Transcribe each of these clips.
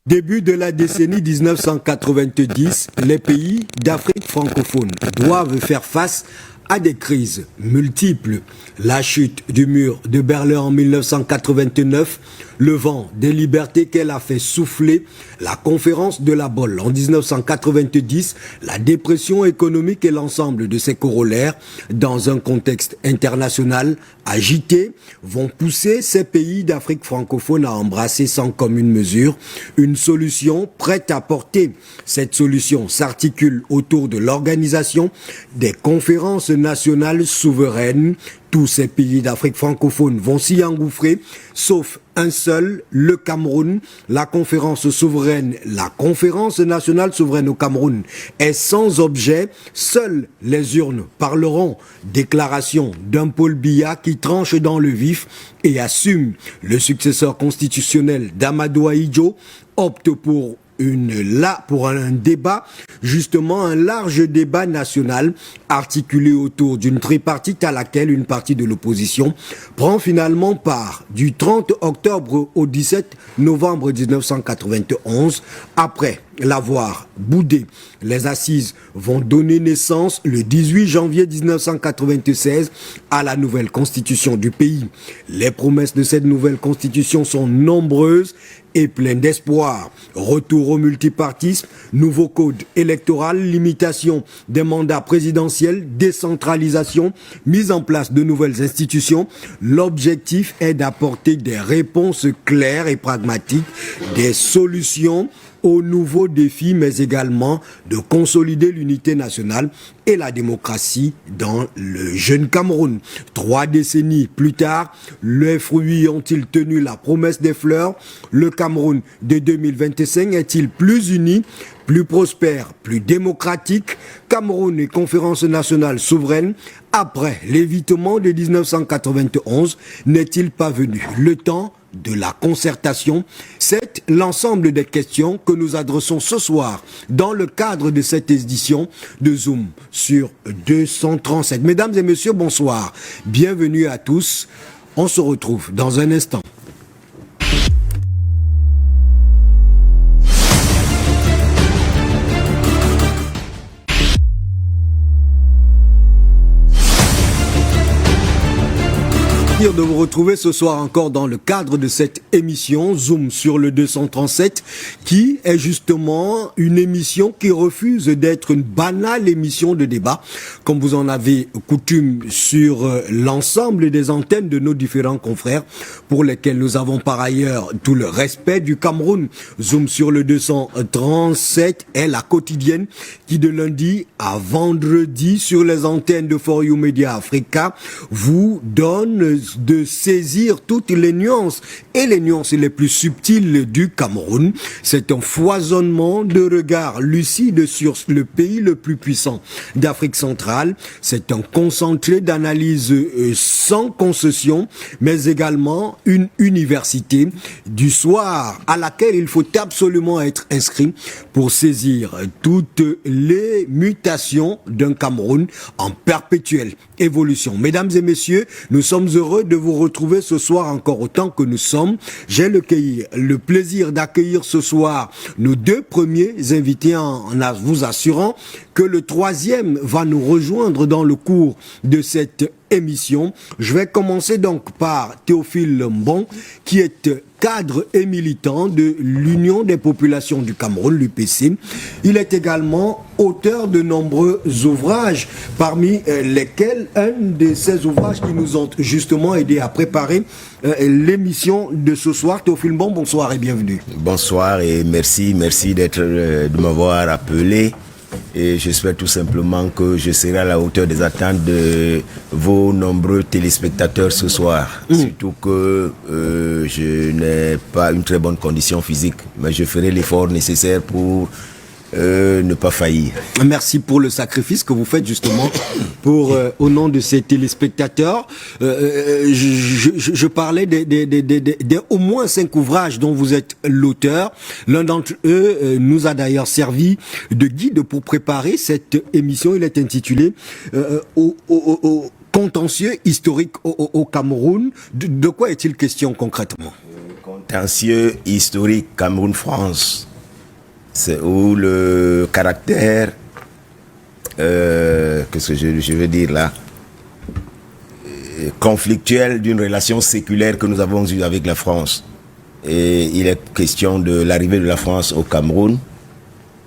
Début de la décennie 1990, les pays d'Afrique francophone doivent faire face à des crises multiples. La chute du mur de Berlin en 1989, le vent des libertés qu'elle a fait souffler, la conférence de la Bolle en 1990, la dépression économique et l'ensemble de ses corollaires dans un contexte international agité vont pousser ces pays d'Afrique francophone à embrasser sans commune mesure une solution prête à porter. Cette solution s'articule autour de l'organisation des conférences nationales souveraines. Tous ces pays d'Afrique francophone vont s'y engouffrer, sauf un seul, le Cameroun. La conférence souveraine, la conférence nationale souveraine au Cameroun est sans objet. Seules les urnes parleront. Déclaration d'un Paul Biya qui tranche dans le vif et assume. Le successeur constitutionnel d'Amadou Ahidjo opte pour un débat, justement un large débat national articulé autour d'une tripartite à laquelle une partie de l'opposition prend finalement part du 30 octobre au 17 novembre 1991. Après l'avoir boudé, les assises vont donner naissance le 18 janvier 1996 à la nouvelle constitution du pays. Les promesses de cette nouvelle constitution sont nombreuses et pleines d'espoir. Retour au multipartisme, nouveau code électoral, limitation des mandats présidentiels, décentralisation, mise en place de nouvelles institutions. L'objectif est d'apporter des réponses claires et pragmatiques, des solutions aux nouveaux défis, mais également de consolider l'unité nationale et la démocratie dans le jeune Cameroun. 3 décennies plus tard, les fruits ont-ils tenu la promesse des fleurs? Le Cameroun de 2025 est-il plus uni, plus prospère, plus démocratique? Cameroun et conférence nationale souveraine, après l'évitement de 1991, n'est-il pas venu le temps de la concertation? C'est l'ensemble des questions que nous adressons ce soir dans le cadre de cette édition de Zoom sur 237. Mesdames et messieurs, bonsoir. Bienvenue à tous. On se retrouve dans un instant. De vous retrouver ce soir encore dans le cadre de cette émission Zoom sur le 237 qui est justement une émission qui refuse d'être une banale émission de débat comme vous en avez coutume sur l'ensemble des antennes de nos différents confrères pour lesquels nous avons par ailleurs tout le respect du Cameroun. Zoom sur le 237 est la quotidienne qui de lundi à vendredi sur les antennes de For You Media Africa vous donne de saisir toutes les nuances et les nuances les plus subtiles du Cameroun. C'est un foisonnement de regards lucides sur le pays le plus puissant d'Afrique centrale. C'est un concentré d'analyse sans concession, mais également une université du soir à laquelle il faut absolument être inscrit pour saisir toutes les mutations d'un Cameroun en perpétuelle évolution. Mesdames et messieurs, nous sommes heureux de vous retrouver ce soir encore autant que nous sommes. J'ai le plaisir d'accueillir ce soir nos 2 premiers invités en vous assurant que le 3e va nous rejoindre dans le cours de cette émission. Je vais commencer donc par Théophile Mbon, qui est cadre et militant de l'Union des populations du Cameroun, l'UPC. Il est également auteur de nombreux ouvrages, parmi lesquels un de ces ouvrages qui nous ont justement aidé à préparer l'émission de ce soir. Théophile Mbon, bonsoir et bienvenue. Bonsoir et merci de m'avoir appelé. Et j'espère tout simplement que je serai à la hauteur des attentes de vos nombreux téléspectateurs ce soir. Surtout que je n'ai pas une très bonne condition physique, mais je ferai l'effort nécessaire pour ne pas faillir. Merci pour le sacrifice que vous faites justement pour au nom de ces téléspectateurs. Je parlais des au moins 5 ouvrages dont vous êtes l'auteur. L'un d'entre eux nous a d'ailleurs servi de guide pour préparer cette émission. Il est intitulé contentieux historique au Cameroun. De quoi est-il question concrètement? contentieux historique Cameroun-France, c'est où le caractère, qu'est-ce que je veux dire là, conflictuel d'une relation séculaire que nous avons eue avec la France. Et il est question de l'arrivée de la France au Cameroun,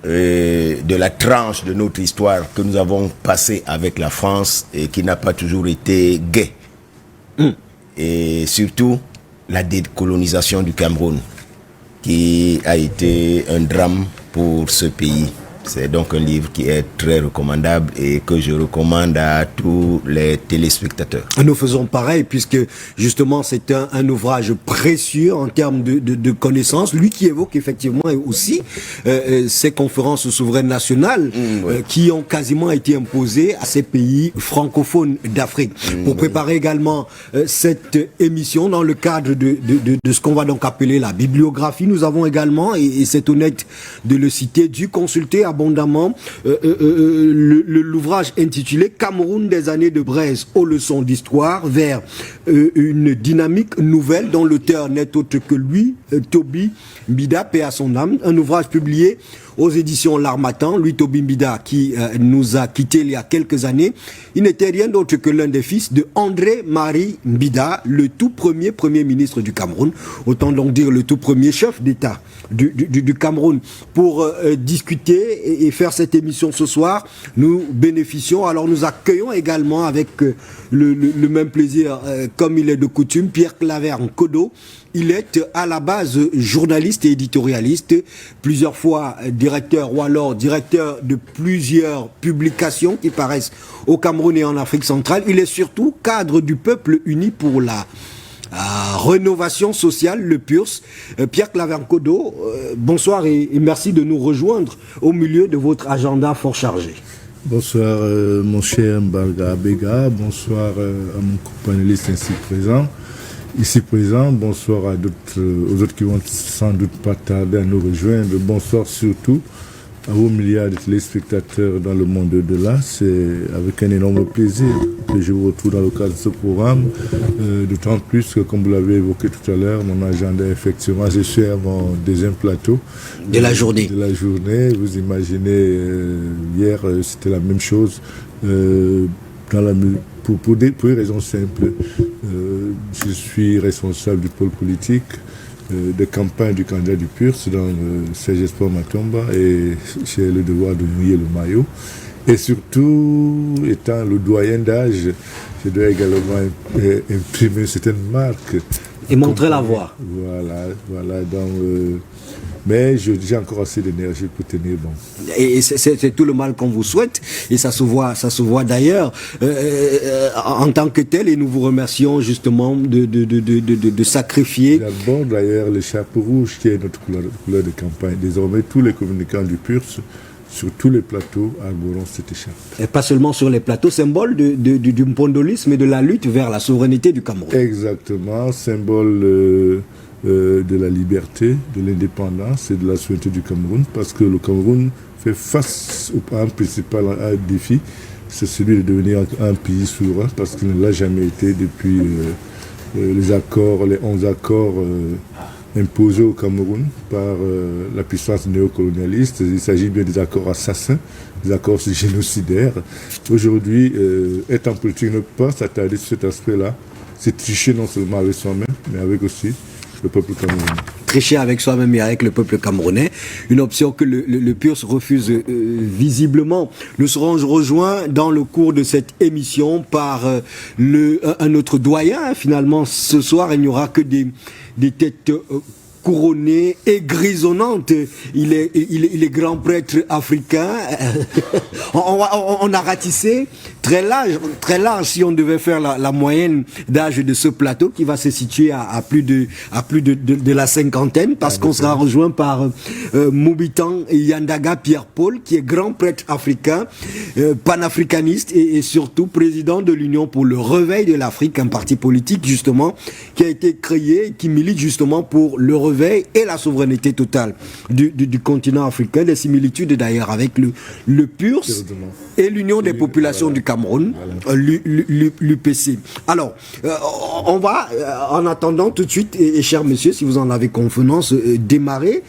et de la tranche de notre histoire que nous avons passée avec la France et qui n'a pas toujours été gaie. Et surtout, la décolonisation du Cameroun, qui a été un drame pour ce pays. C'est donc un livre qui est très recommandable et que je recommande à tous les téléspectateurs. Nous faisons pareil puisque justement c'est un ouvrage précieux en termes de connaissances. Lui qui évoque effectivement aussi ces conférences souveraines nationales qui ont quasiment été imposées à ces pays francophones d'Afrique. Pour préparer également cette émission dans le cadre de ce qu'on va donc appeler la bibliographie, nous avons également, et c'est honnête de le citer, dû consulter abondamment l'ouvrage intitulé Cameroun des années de braise aux leçons d'histoire vers une dynamique nouvelle dont l'auteur n'est autre que lui, Toby Mbida, paix à son âme, un ouvrage publié aux éditions L'Harmattan. Lui, Toby Mbida, qui nous a quittés il y a quelques années, il n'était rien d'autre que l'un des fils de André-Marie Mbida, le tout premier Premier ministre du Cameroun, autant donc dire le tout premier chef d'État du Cameroun. Pour discuter et faire cette émission ce soir, nous bénéficions, alors nous accueillons également avec le même plaisir, comme il est de coutume, Pierre Claver Nkodo. Il est à la base journaliste et éditorialiste, plusieurs fois directeur ou alors directeur de plusieurs publications qui paraissent au Cameroun et en Afrique centrale. Il est surtout cadre du Peuple uni pour la rénovation sociale, le PURS. Pierre Claver Nkodo, bonsoir et merci de nous rejoindre au milieu de votre agenda fort chargé. Bonsoir mon cher Mbarga Abega, bonsoir à mon co-panéliste ici présent, bonsoir aux autres qui vont sans doute pas tarder à nous rejoindre, bonsoir surtout à vos milliards de téléspectateurs dans le monde de-delà. C'est avec un énorme plaisir que je vous retrouve dans le cadre de ce programme, d'autant plus que, comme vous l'avez évoqué tout à l'heure, mon agenda effectivement, je suis à mon deuxième plateau de la journée. Vous imaginez, hier c'était la même chose, pour une raison simple. Je suis responsable du pôle politique de campagne du candidat du PURS dans Serge Espoir Matomba et j'ai le devoir de mouiller le maillot. Et surtout, étant le doyen d'âge, je dois également imprimer certaines marques. Et montrer la voie. Voilà. Donc, mais j'ai encore assez d'énergie pour tenir bon. Et c'est tout le mal qu'on vous souhaite, et ça se voit d'ailleurs en tant que tel, et nous vous remercions justement de sacrifier. D'abord d'ailleurs le chapeau rouge qui est notre couleur de campagne. Désormais tous les communicants du PURS sur tous les plateaux arboront cette écharpe. Et pas seulement sur les plateaux, symbole du mpondolisme et de la lutte vers la souveraineté du Cameroun. Exactement, symbole de la liberté, de l'indépendance et de la souveraineté du Cameroun, parce que le Cameroun fait face à un principal défi, c'est celui de devenir un pays souverain, parce qu'il ne l'a jamais été depuis les 11 accords imposés au Cameroun par la puissance néocolonialiste. Il s'agit bien des accords assassins, des accords génocidaires. Aujourd'hui, être en politique ne pas s'attarder sur cet aspect-là, c'est tricher non seulement avec soi-même, mais avec aussi le peuple camerounais. Tricher avec soi-même et avec le peuple camerounais, une option que le PURS refuse visiblement. Nous serons rejoints dans le cours de cette émission par un autre doyen. Finalement, ce soir, il n'y aura que des têtes couronnées et grisonnantes. Il est grand prêtre africain. on a ratissé très large si on devait faire la moyenne d'âge de ce plateau qui va se situer à plus de la cinquantaine, parce qu'on sera rejoint par Moubitan Yandaga Pierre-Paul, qui est grand prêtre africain, panafricaniste et surtout président de l'Union pour le réveil de l'Afrique, un parti politique justement qui a été créé, qui milite justement pour le réveil et la souveraineté totale du continent africain, des similitudes d'ailleurs avec le PURS et l'Union des populations du Cameroun, l'UPC. Alors, on va, en attendant tout de suite, et cher monsieur, si vous en avez convenance, démarrer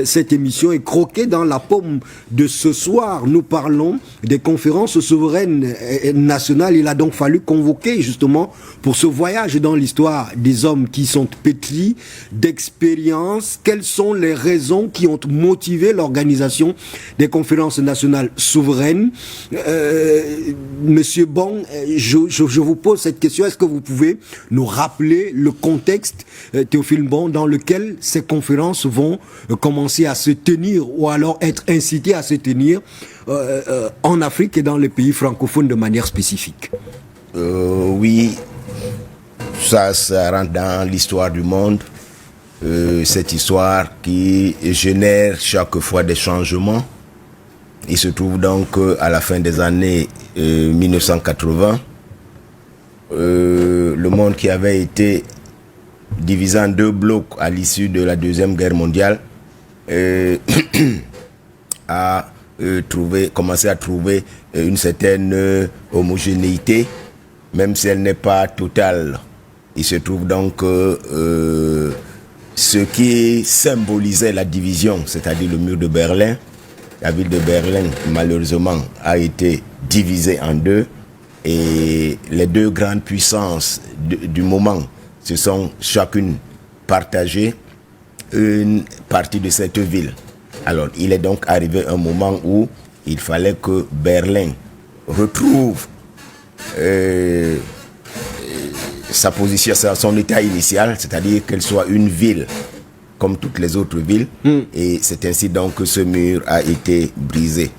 cette émission et croquer dans la pomme de ce soir. Nous parlons des conférences souveraines nationales. Il a donc fallu convoquer justement pour ce voyage dans l'histoire des hommes qui sont pétris d'expérience. Quelles sont les raisons qui ont motivé l'organisation des conférences nationales souveraines? Monsieur Bong, je vous pose cette question. Est-ce que vous pouvez nous rappeler le contexte, Théophile Bong, dans lequel ces conférences vont commencer à se tenir ou alors être incitées à se tenir en Afrique et dans les pays francophones de manière spécifique? Oui, ça rentre dans l'histoire du monde. Cette histoire qui génère chaque fois des changements. Il se trouve donc à la fin des années 1980, le monde qui avait été divisé en deux blocs à l'issue de la Deuxième Guerre mondiale a commencé à trouver une certaine homogénéité, même si elle n'est pas totale. Il se trouve donc que ce qui symbolisait la division, c'est-à-dire le mur de Berlin, la ville de Berlin, malheureusement, a été divisée en deux et les deux grandes puissances du moment se sont chacune partagées une partie de cette ville. Alors, il est donc arrivé un moment où il fallait que Berlin retrouve sa position, son état initial, c'est-à-dire qu'elle soit une ville comme toutes les autres villes, et c'est ainsi donc que ce mur a été brisé.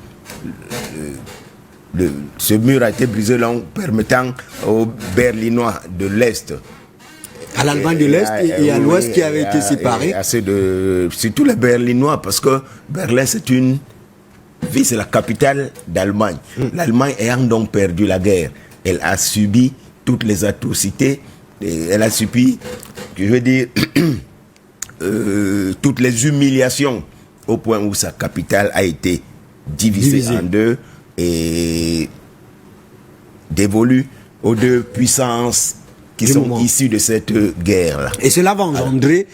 Ce mur a été brisé donc, permettant aux Berlinois de l'Est, à l'Allemagne de l'Est et à l'Ouest qui avaient été séparés, surtout les Berlinois, parce que Berlin c'est une ville, c'est la capitale d'Allemagne. L'Allemagne ayant donc perdu la guerre, elle a subi toutes les atrocités, elle a subi, je veux dire, toutes les humiliations au point où sa capitale a été divisée en deux et dévolue aux deux puissances qui sont issues de cette guerre-là. Et cela va engendrer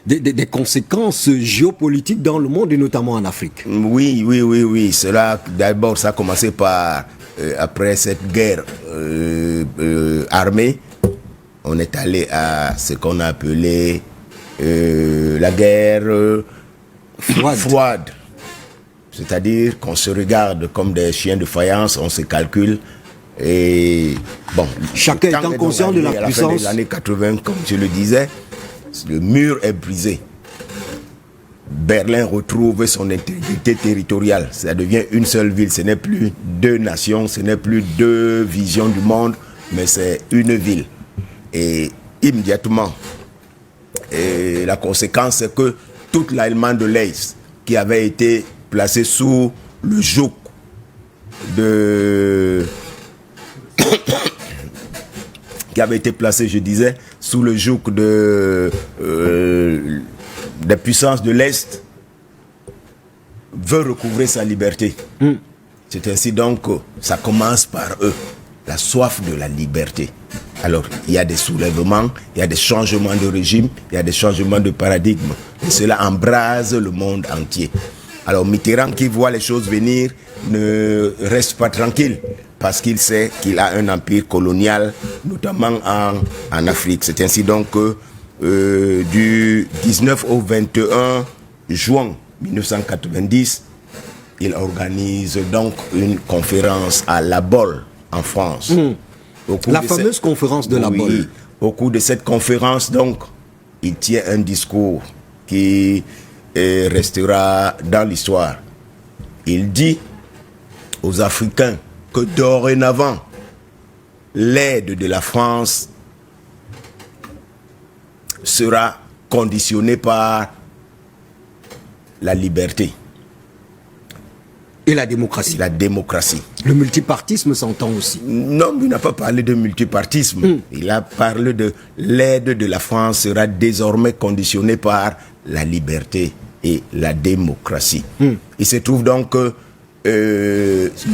des conséquences géopolitiques dans le monde et notamment en Afrique. Oui. Cela, d'abord, ça a commencé par, après cette guerre armée, on est allé à ce qu'on a appelé la guerre froide. C'est-à-dire qu'on se regarde comme des chiens de faïence, on se calcule et bon. Chacun étant conscient de la puissance. À la fin des années 80, comme je le disais, le mur est brisé. Berlin retrouve son intégrité territoriale. Ça devient une seule ville. Ce n'est plus deux nations, ce n'est plus deux visions du monde, mais c'est une ville. Et immédiatement, la conséquence, c'est que toute l'Allemagne de l'Est, qui avait été placée sous le joug qui avait été placée, je disais, sous le joug des puissances de l'Est, veut recouvrer sa liberté. C'est ainsi donc que ça commence par eux, la soif de la liberté. Alors, il y a des soulèvements, il y a des changements de régime, il y a des changements de paradigme. Et cela embrase le monde entier. Alors, Mitterrand, qui voit les choses venir, ne reste pas tranquille parce qu'il sait qu'il a un empire colonial, notamment en Afrique. C'est ainsi donc que du 19 au 21 juin 1990, il organise donc une conférence à La Baule, en France. La fameuse conférence de La Baule. Au cours de cette conférence, donc, il tient un discours qui restera dans l'histoire. Il dit aux Africains que dorénavant, l'aide de la France sera conditionnée par la liberté. Et la démocratie. La démocratie. Le multipartisme s'entend aussi. Non, il n'a pas parlé de multipartisme. Il a parlé de l'aide de la France sera désormais conditionnée par la liberté et la démocratie. Il se trouve donc que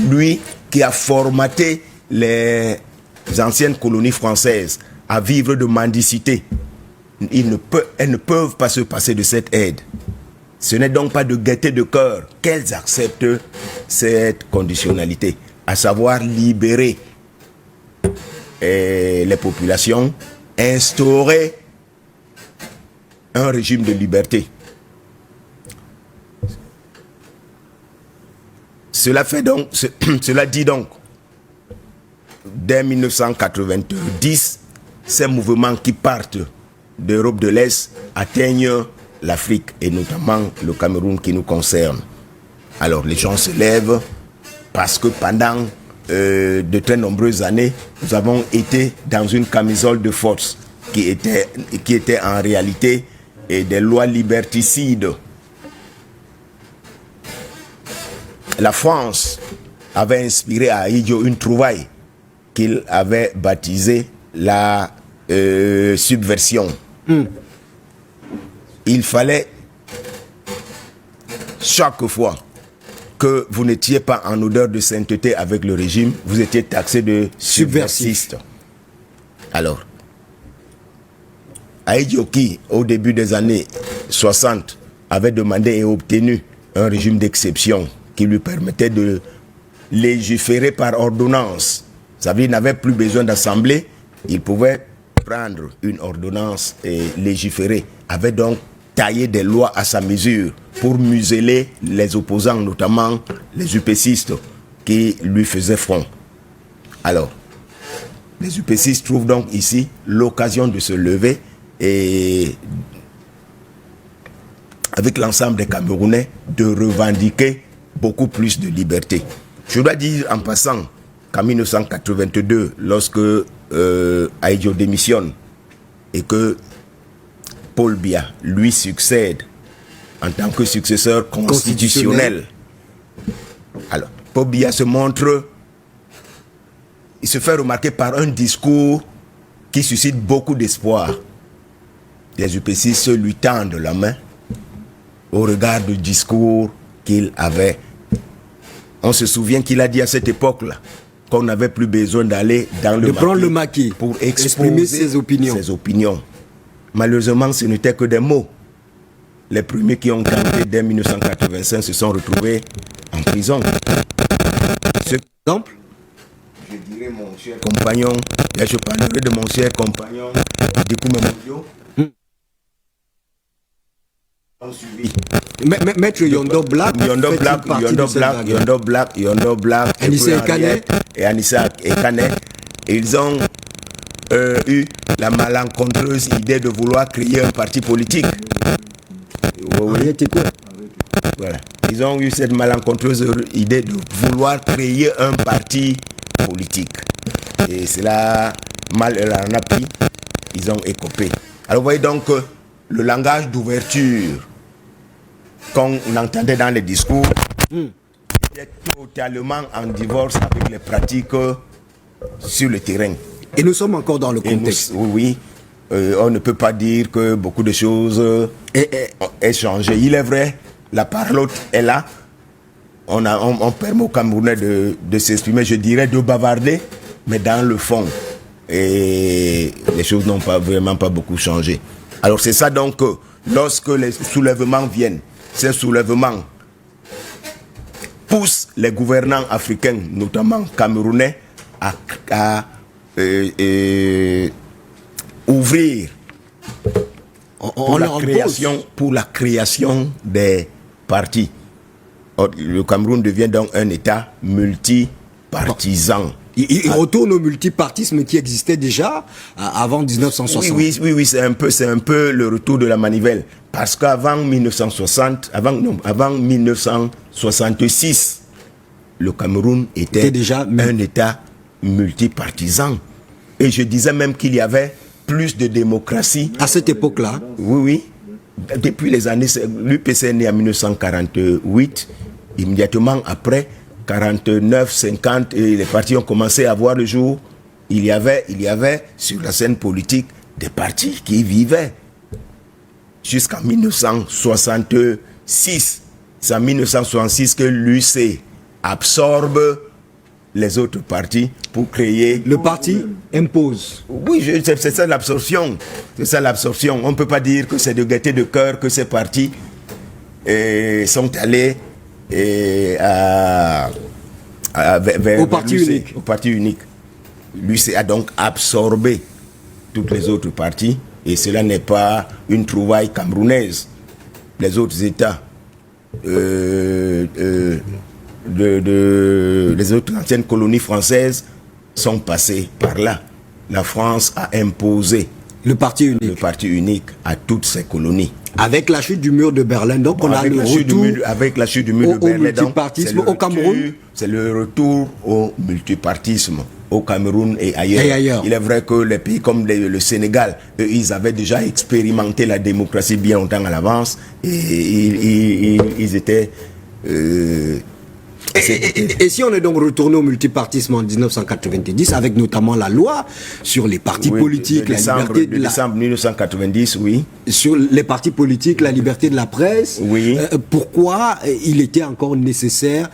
lui qui a formaté les anciennes colonies françaises à vivre de mendicité. Elles ne peuvent pas se passer de cette aide. Ce n'est donc pas de gaieté de cœur qu'elles acceptent cette conditionnalité, à savoir libérer les populations, instaurer un régime de liberté. Cela dit donc, dès 1990, ces mouvements qui partent d'Europe de l'Est atteignent l'Afrique et notamment le Cameroun qui nous concerne. Alors les gens se lèvent parce que pendant de très nombreuses années, nous avons été dans une camisole de force qui était en réalité des lois liberticides. La France avait inspiré à Ahidjo une trouvaille qu'il avait baptisée la subversion. Il fallait chaque fois que vous n'étiez pas en odeur de sainteté avec le régime, vous étiez taxé de subversiste. Alors, Ahidjo qui, au début des années 60, avait demandé et obtenu un régime d'exception qui lui permettait de légiférer par ordonnance. Ça veut dire qu'il n'avait plus besoin d'assemblée, il pouvait prendre une ordonnance et légiférer. Avait donc taillé des lois à sa mesure pour museler les opposants, notamment les UPCistes qui lui faisaient front. Alors, les UPCistes trouvent donc ici l'occasion de se lever et avec l'ensemble des Camerounais de revendiquer beaucoup plus de liberté. Je dois dire en passant qu'en 1982, lorsque Ahidjo démissionne et que Paul Biya lui succède en tant que successeur constitutionnel. Alors, Paul Biya il se fait remarquer par un discours qui suscite beaucoup d'espoir. Les UPCistes lui tendent la main au regard du discours qu'il avait. On se souvient qu'il a dit à cette époque-là qu'on n'avait plus besoin d'aller dans le maquis pour exprimer ses opinions. Malheureusement, ce n'était que des mots. Les premiers qui ont tenté dès 1985 se sont retrouvés en prison. Exemple, je dirais mon cher compagnon, et je parlerai de mon cher compagnon, Dikoumé Modio. Maître Yondo Black, Yondo Black, et Anissa Ekane, ils ont eu la malencontreuse idée de vouloir créer un parti politique. Voilà. Ils ont eu cette malencontreuse idée de vouloir créer un parti politique. Et cela, mal en a pris, ils ont écopé. Alors vous voyez donc le langage d'ouverture qu'on entendait dans les discours était totalement en divorce avec les pratiques sur le terrain. Et nous sommes encore dans le contexte. Oui. On ne peut pas dire que beaucoup de choses aient changé. Il est vrai, la parole est là. On permet aux Camerounais de s'exprimer, je dirais de bavarder, mais dans le fond. Et les choses n'ont vraiment pas beaucoup changé. Alors c'est ça donc, lorsque les soulèvements viennent, ces soulèvements poussent les gouvernants africains, notamment camerounais, à ouvrir pour la création des partis. Le Cameroun devient donc un État multipartisan. Il retourne au multipartisme qui existait déjà avant 1960. Oui, c'est un peu le retour de la manivelle. Parce qu'avant 1966, le Cameroun était déjà un État multipartisan. Et je disais même qu'il y avait plus de démocratie. À cette époque-là? Oui. Depuis les années... L'UPC est né en 1948. Immédiatement après, 49, 50, et les partis ont commencé à voir le jour. Il y avait sur la scène politique des partis qui vivaient. Jusqu'en 1966. C'est en 1966 que l'UC absorbe les autres partis pour créer... Le parti impose. Oui, c'est ça l'absorption. C'est ça l'absorption. On ne peut pas dire que c'est de gaieté de cœur que ces partis sont allés vers au parti unique. Au parti unique. L'UC a donc absorbé toutes les autres partis et cela n'est pas une trouvaille camerounaise. Les autres États, les autres anciennes colonies françaises sont passées par là. La France a imposé le parti unique à toutes ces colonies. Avec la chute du mur de Berlin, donc on a le retour avec la chute du mur de Berlin, au multipartisme au Cameroun. C'est le retour au multipartisme au Cameroun et ailleurs. Il est vrai que les pays comme le Sénégal, eux, ils avaient déjà expérimenté la démocratie bien longtemps à l'avance et ils étaient... Et si on est donc retourné au multipartisme en 1990 avec notamment la loi sur les partis politiques, décembre 1990, oui. Sur les partis politiques, la liberté de la presse, oui. Pourquoi il était encore nécessaire,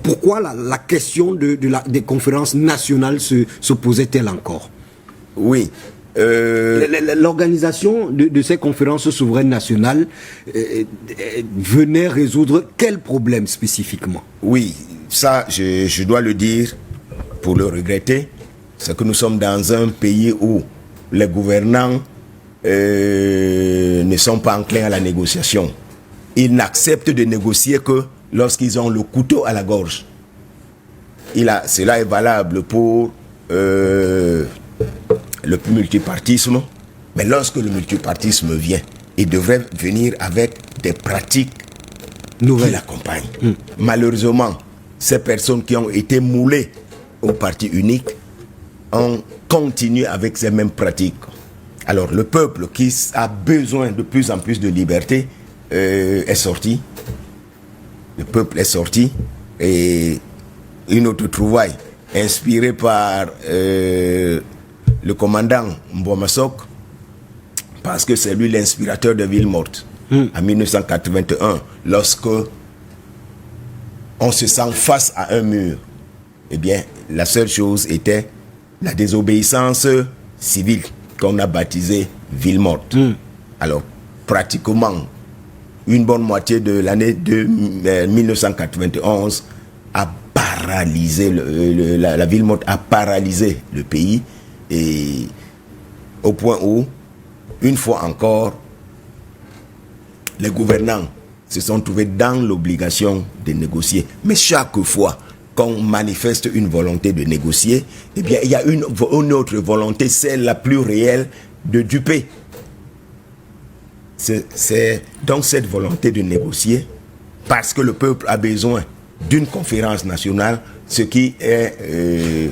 pourquoi la question des conférences nationales se posait-elle encore? Oui. L'organisation de ces conférences souveraines nationales venait résoudre quel problème spécifiquement? Oui, ça je dois le dire pour le regretter, c'est que nous sommes dans un pays où les gouvernants ne sont pas enclins à la négociation. Ils n'acceptent de négocier que lorsqu'ils ont le couteau à la gorge. Cela est valable pour le multipartisme, mais lorsque le multipartisme vient, il devrait venir avec des pratiques nouvelles qui l'accompagnent. Malheureusement, ces personnes qui ont été moulées au parti unique ont continué avec ces mêmes pratiques. Alors le peuple qui a besoin de plus en plus de liberté est sorti. Le peuple est sorti et une autre trouvaille inspirée par le commandant Mbouamasok, parce que c'est lui l'inspirateur de Ville Morte en 1981, lorsque on se sent face à un mur. Eh bien, la seule chose était la désobéissance civile qu'on a baptisée Ville Morte. Alors, pratiquement, une bonne moitié de l'année 1991 a paralysé, la Ville Morte a paralysé le pays. Et au point où, une fois encore, les gouvernants se sont trouvés dans l'obligation de négocier. Mais chaque fois qu'on manifeste une volonté de négocier, eh bien, il y a une autre volonté, celle la plus réelle, de duper. C'est donc cette volonté de négocier, parce que le peuple a besoin d'une conférence nationale, ce qui est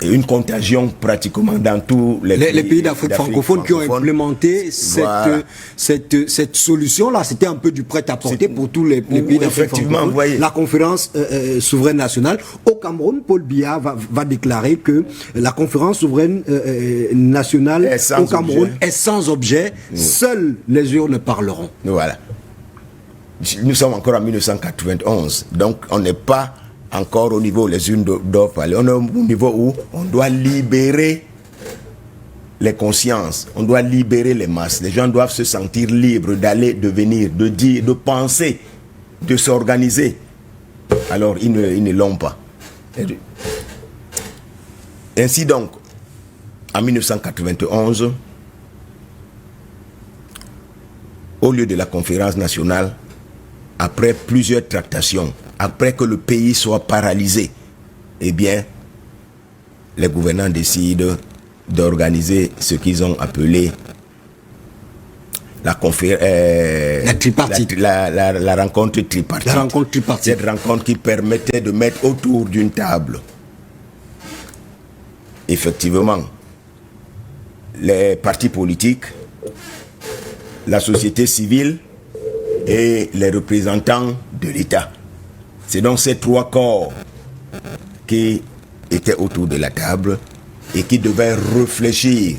une contagion pratiquement dans tous les pays d'Afrique francophone qui ont implémenté cette solution-là. C'était un peu du prêt-à-porter pour tous les pays d'Afrique francophone. La conférence souveraine nationale. Au Cameroun, Paul Biya va déclarer que la conférence souveraine nationale au Cameroun est sans objet. Seules les urnes parleront. Voilà. Nous sommes encore en 1991, donc on n'est pas encore au niveau où les urnes doivent parler. On est au niveau où on doit libérer les consciences, on doit libérer les masses. Les gens doivent se sentir libres d'aller, de venir, de dire, de penser, de s'organiser. Alors ils ne l'ont pas. Ainsi donc, en 1991, au lieu de la conférence nationale, après plusieurs tractations, après que le pays soit paralysé, eh bien, les gouvernants décident d'organiser ce qu'ils ont appelé la rencontre tripartite. La rencontre tripartite. Cette rencontre qui permettait de mettre autour d'une table, effectivement, les partis politiques, la société civile et les représentants de l'État. C'est donc ces trois corps qui étaient autour de la table et qui devaient réfléchir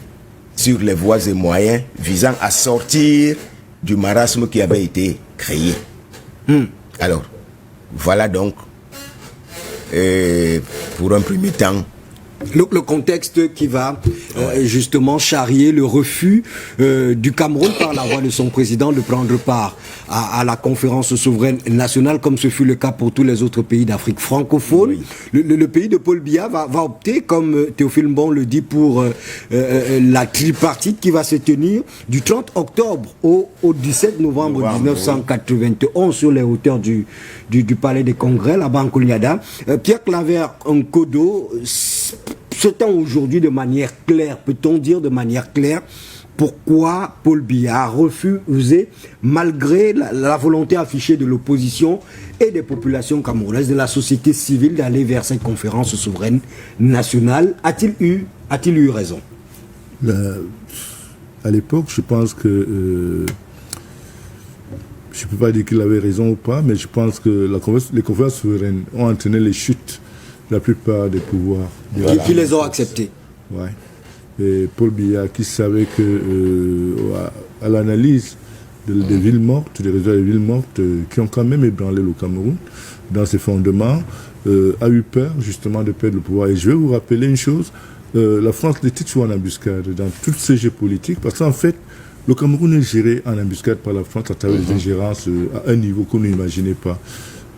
sur les voies et moyens visant à sortir du marasme qui avait été créé. Alors, voilà donc pour un premier temps. Le contexte qui va justement charrier le refus du Cameroun par la voix de son président de prendre part à la conférence souveraine nationale, comme ce fut le cas pour tous les autres pays d'Afrique francophone. Oui. Le pays de Paul Biya va opter, comme Théophile Mbon le dit, pour la tripartite qui va se tenir du 30 octobre au 17 novembre 1991 sur les hauteurs du Palais des Congrès, là-bas en Kouniada. Pierre Claver Nkodo, c'est aujourd'hui de manière claire, peut-on dire de manière claire, pourquoi Paul Biya a refusé, malgré la volonté affichée de l'opposition et des populations camerounaises, de la société civile, d'aller vers cette conférence souveraine nationale. A-t-il eu raison? À l'époque, je pense que... je ne peux pas dire qu'il avait raison ou pas, mais je pense que les conférences souveraines ont entraîné les chutes de la plupart des pouvoirs. Qui les ont acceptés. Ouais. Et Paul Biya, qui savait que à l'analyse des villes mortes, des résultats des villes mortes, qui ont quand même ébranlé le Cameroun dans ses fondements, a eu peur justement de perdre le pouvoir. Et je vais vous rappeler une chose, la France était toujours en embuscade dans tous ces jeux politiques, parce qu'en fait, le Cameroun est géré en embuscade par la France à travers des ingérences à un niveau qu'on n'imaginait pas.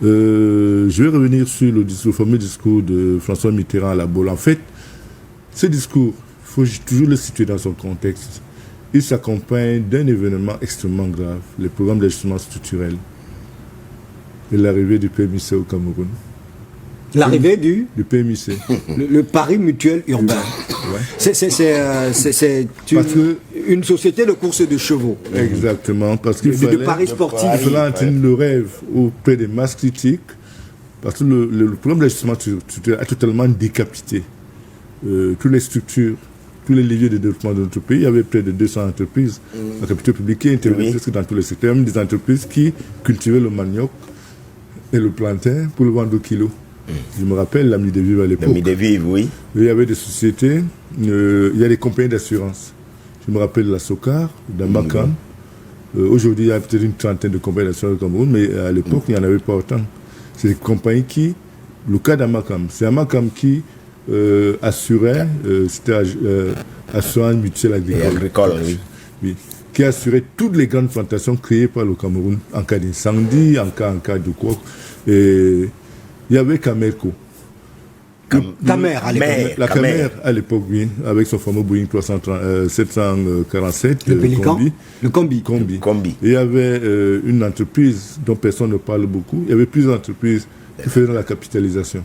Je vais revenir sur le fameux discours de François Mitterrand à la Baule. En fait, ce discours, il faut toujours le situer dans son contexte. Il s'accompagne d'un événement extrêmement grave, le programme d'ajustement structurel et l'arrivée du PMIC au Cameroun. L'arrivée du PMIC. Le pari mutuel urbain. Ouais. C'est une société de course de chevaux. Exactement. Parce qu'il fallait, de paris sportifs. Il fallait entraîner le rêve auprès des masses critiques. Parce que le programme d'ajustement structurel a totalement décapité toutes les structures, tous les leviers de développement de notre pays. Il y avait près de 200 entreprises à capitaux publics qui intervenaient presque dans tous les secteurs. Même des entreprises qui cultivaient le manioc et le plantain pour le vendre au kilo. Je me rappelle l'Ami de Vive à l'époque. L'Ami de Vive, oui. Il y avait des sociétés, il y a des compagnies d'assurance. Je me rappelle la SOCAR, d'Amakam. Aujourd'hui, il y a peut-être une trentaine de compagnies d'assurance au Cameroun, mais à l'époque, il n'y en avait pas autant. C'est des compagnies qui, le cas d'Amakam, c'est Amakam qui assurait, c'était assurance mutuelle agricole. Oui. Qui assurait toutes les grandes plantations créées par le Cameroun en cas d'incendie, en cas de quoi. Et il y avait Camerco. Camer à l'époque. La Camer à l'époque, oui, avec son fameux Boeing 747. Le Combi. Et il y avait une entreprise dont personne ne parle beaucoup. Il y avait plusieurs entreprises qui faisaient la capitalisation.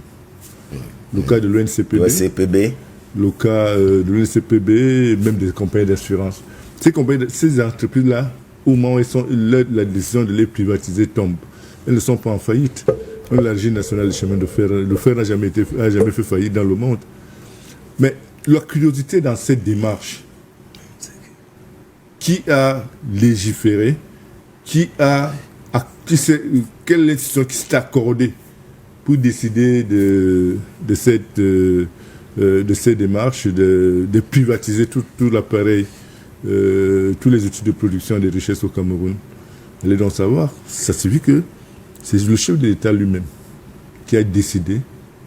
Le cas de l'ONCPB. Le cas de l'ONCPB, même des compagnies d'assurance. Ces entreprises-là, au moment où la décision de les privatiser tombe, elles ne sont pas en faillite. La Régie nationale des chemins de fer, le fer n'a jamais fait faillite dans le monde. Mais la curiosité dans cette démarche, qui a légiféré, quelle est l'institution qui s'est accordée pour décider de cette démarche, de privatiser tout l'appareil, tous les outils de production des richesses au Cameroun. Allez donc savoir, ça signifie que c'est le chef de l'État lui-même qui a décidé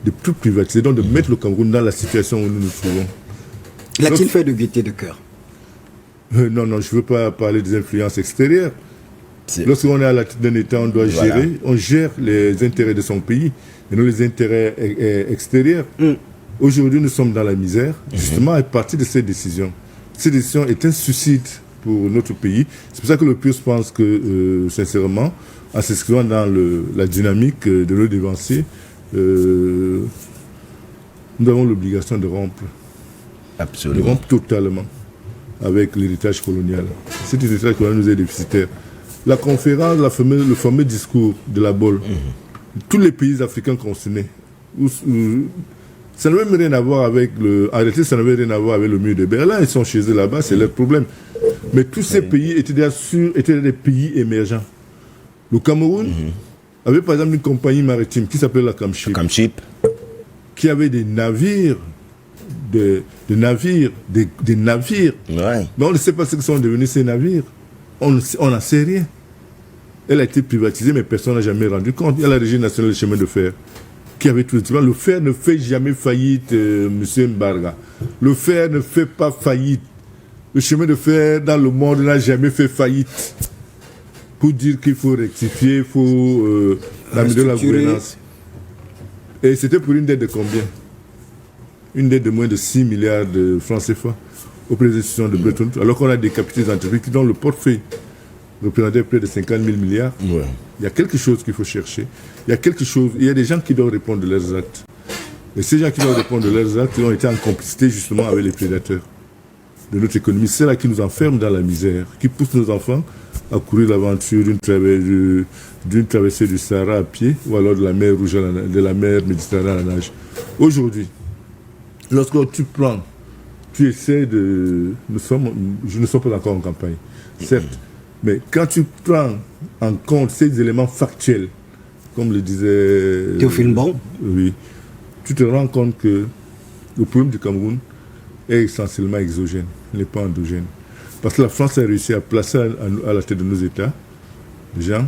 de tout privatiser, donc de mettre le Cameroun dans la situation où nous nous trouvons. L'a-t-il fait de gaieté de cœur? Non, je ne veux pas parler des influences extérieures. Lorsqu'on est à la tête d'un État, on gère les intérêts de son pays et non les intérêts extérieurs. Aujourd'hui, nous sommes dans la misère, justement à partir de cette décision. Cette décision est un suicide pour notre pays. C'est pour ça que le PUS pense que, sincèrement, en s'inscrivant dans la dynamique de nos dévanciers, nous avons l'obligation de rompre. Absolument. De rompre totalement avec l'héritage colonial. Cet héritage colonial nous est déficitaire. La conférence, le fameux discours de la Baule, tous les pays africains concernés, ça n'avait même rien à voir avec en réalité, ça n'avait rien à voir avec le mur de Berlin. Ils sont chez eux là-bas, c'est leur problème. Mais tous ces pays étaient des pays émergents. Le Cameroun avait par exemple une compagnie maritime qui s'appelait la Camship, qui avait des navires, des navires. Ouais. Mais on ne sait pas ce que sont devenus ces navires. On n'en sait rien. Elle a été privatisée, mais personne n'a jamais rendu compte. Il y a la Régie nationale des chemins de fer. qui avait tout le fer ne fait jamais faillite, monsieur Mbarga. Le fer ne fait pas faillite. Le chemin de fer dans le monde n'a jamais fait faillite. Pour dire qu'il faut rectifier, il faut améliorer la gouvernance. Et c'était pour une dette de combien? Une dette de moins de 6 milliards de francs CFA auprès des institutions de Bretton Woods, alors qu'on a décapité des entreprises qui, dont le portefeuille représentait près de 50 000 milliards. Ouais. Il y a quelque chose qu'il faut chercher. Il y a des gens qui doivent répondre de leurs actes. Et ces gens qui doivent répondre de leurs actes, ils ont été en complicité justement avec les prédateurs de notre économie. C'est là qui nous enferme dans la misère, qui pousse nos enfants à courir l'aventure d'une traversée du Sahara à pied ou alors de la mer Rouge, de la mer Méditerranée à la nage. Aujourd'hui, lorsque tu essaies de... je ne suis pas encore en campagne, certes, mais quand tu prends en compte ces éléments factuels, comme le disait... Théophile Bon. Oui. Tu te rends compte que le problème du Cameroun est essentiellement exogène, il n'est pas endogène. Parce que la France a réussi à placer à la tête de nos États, déjà,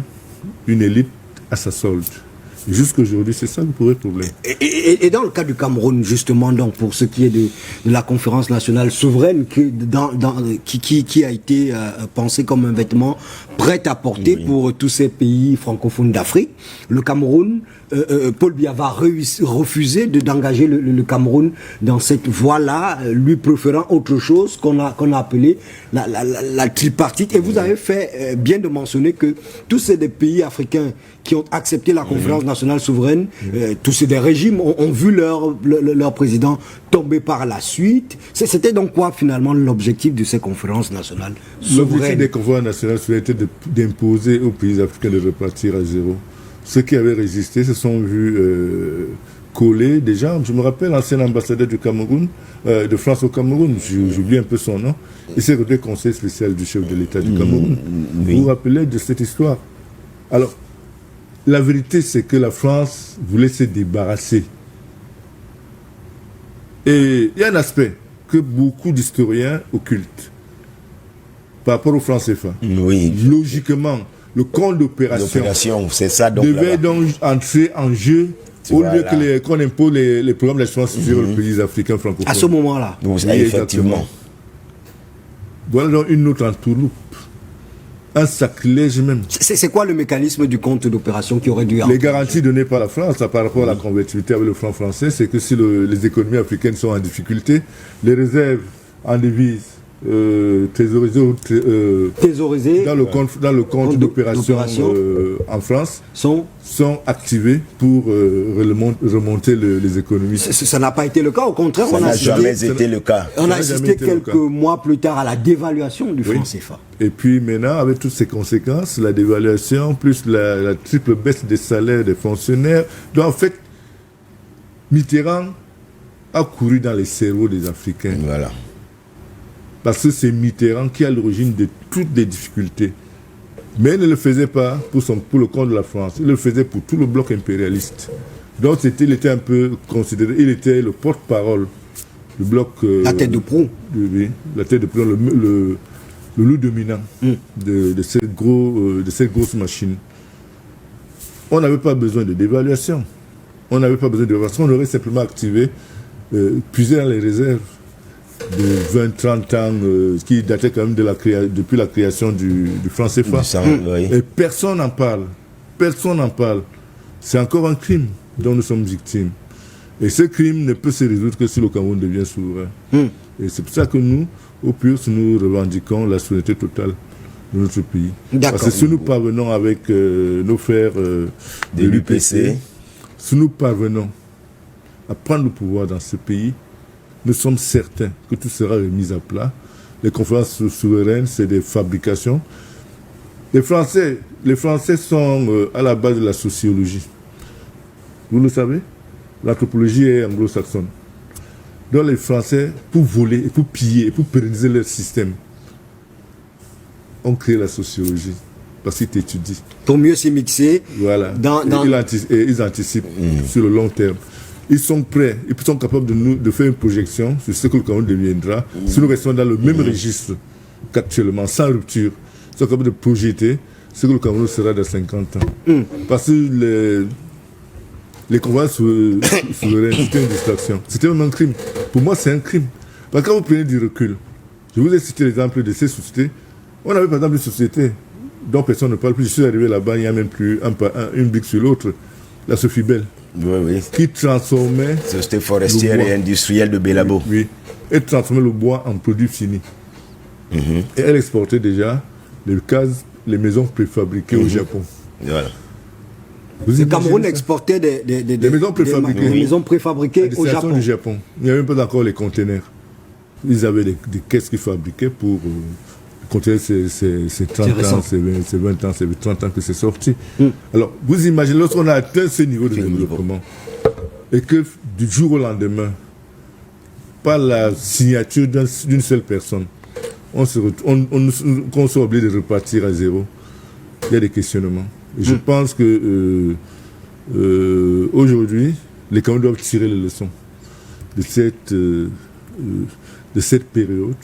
une élite à sa solde. Et jusqu'à aujourd'hui, c'est ça le problème. Et dans le cas du Cameroun, justement, donc, pour ce qui est de la conférence nationale souveraine qui a été pensée comme un vêtement prêt à porter pour tous ces pays francophones d'Afrique, le Cameroun, Paul Biya va refuser d'engager le Cameroun dans cette voie-là, lui préférant autre chose qu'on a appelé la tripartite. Et vous avez fait bien de mentionner que tous ces pays africains qui ont accepté la conférence nationale souveraine, tous ces des régimes ont vu leur président tomber par la suite. C'était donc quoi finalement l'objectif de ces conférences nationales souveraines? L'objectif des conférences nationales souveraines était d'imposer aux pays africains de repartir à zéro. Ceux qui avaient résisté se sont vus coller des gens. Je me rappelle l'ancien ambassadeur du Cameroun, de France au Cameroun, j'oublie un peu son nom, il s'est retrouvé conseiller spécial du chef de l'État du Cameroun. Vous vous rappelez de cette histoire? Alors, la vérité, c'est que la France voulait se débarrasser. Et il y a un aspect que beaucoup d'historiens occultent par rapport aux francs CFA. Oui. Logiquement, le compte d'opération c'est ça, donc, devait donc entrer en jeu au lieu qu'on impose les programmes d'assurance sur les pays africains francophones. À ce moment-là. Oui, effectivement. Voilà donc une autre entourloupe. Un sacrilège même. C'est quoi le mécanisme du compte d'opération qui aurait dû... Les garanties données par la France par rapport à la convertibilité avec le franc français, c'est que si les économies africaines sont en difficulté, les réserves en devises thésaurisées dans le compte d'opération en France sont activées pour remonter les économies. Ça n'a pas été le cas, au contraire. Ça n'a jamais été le cas. On a assisté quelques mois plus tard à la dévaluation du franc CFA. Et puis maintenant, avec toutes ces conséquences, la dévaluation, plus la triple baisse des salaires des fonctionnaires, donc en fait, Mitterrand a couru dans les cerveaux des Africains. Voilà. Parce que c'est Mitterrand qui est à l'origine de toutes les difficultés. Mais il ne le faisait pas pour le compte de la France, il le faisait pour tout le bloc impérialiste. Donc il était un peu considéré, il était le porte-parole du bloc... la tête de proue. Oui, la tête de proue, le loup dominant de cette grosse machine. On n'avait pas besoin de dévaluation. On n'avait pas besoin de dévaluation, on aurait simplement activé, puisé dans les réserves de 20-30 ans qui datait quand même depuis la création du franc CFA. Et personne n'en parle. Personne n'en parle. C'est encore un crime dont nous sommes victimes. Et ce crime ne peut se résoudre que si le Cameroun devient souverain. Et c'est pour ça que nous, au PURS, nous revendiquons la souveraineté totale de notre pays. Parce que si nous parvenons avec nos frères de l'UPC, si nous parvenons à prendre le pouvoir dans ce pays, nous sommes certains que tout sera remis à plat. Les conférences souveraines, c'est des fabrications. Les Français sont à la base de la sociologie. Vous le savez, l'anthropologie est anglo-saxonne. Donc les Français, pour voler, et pour piller, et pour pérenniser leur système, ont créé la sociologie. Parce qu'ils étudient. Pour mieux s'y mixer. Voilà. Et ils anticipent sur le long terme. Ils sont prêts, ils sont capables de faire une projection sur ce que le Cameroun deviendra si nous restons dans le même registre qu'actuellement, sans rupture. Ils sont capables de projeter ce que le Cameroun sera dans 50 ans. Parce que les convois souverains, c'était une distraction. C'était même un crime. Pour moi, c'est un crime. Parce que quand vous prenez du recul, je vous ai cité l'exemple de ces sociétés. On avait par exemple une société dont personne ne parle plus. Je suis arrivé là-bas, il n'y a même plus une brique sur l'autre. La Sofibel. Oui. Qui transformait... Société forestière et industrielle de Bélabo. Oui. Elle transformait le bois en produit fini. Et elle exportait déjà les cases, les maisons préfabriquées au Japon. Voilà. Le Cameroun exportait des maisons préfabriquées, maisons préfabriquées au Japon. Du Japon. Il n'y avait même pas encore les containers. Ils avaient des caisses qu'ils fabriquaient pour contenir ces 30 ans, ces 20 ans, ces 30 ans que c'est sorti. Alors, vous imaginez, lorsqu'on a atteint ce niveau de développement, et que du jour au lendemain, par la signature d'une seule personne, on soit obligé de repartir à zéro, il y a des questionnements. Et je pense que aujourd'hui, les Camerounais doivent tirer les leçons de cette période.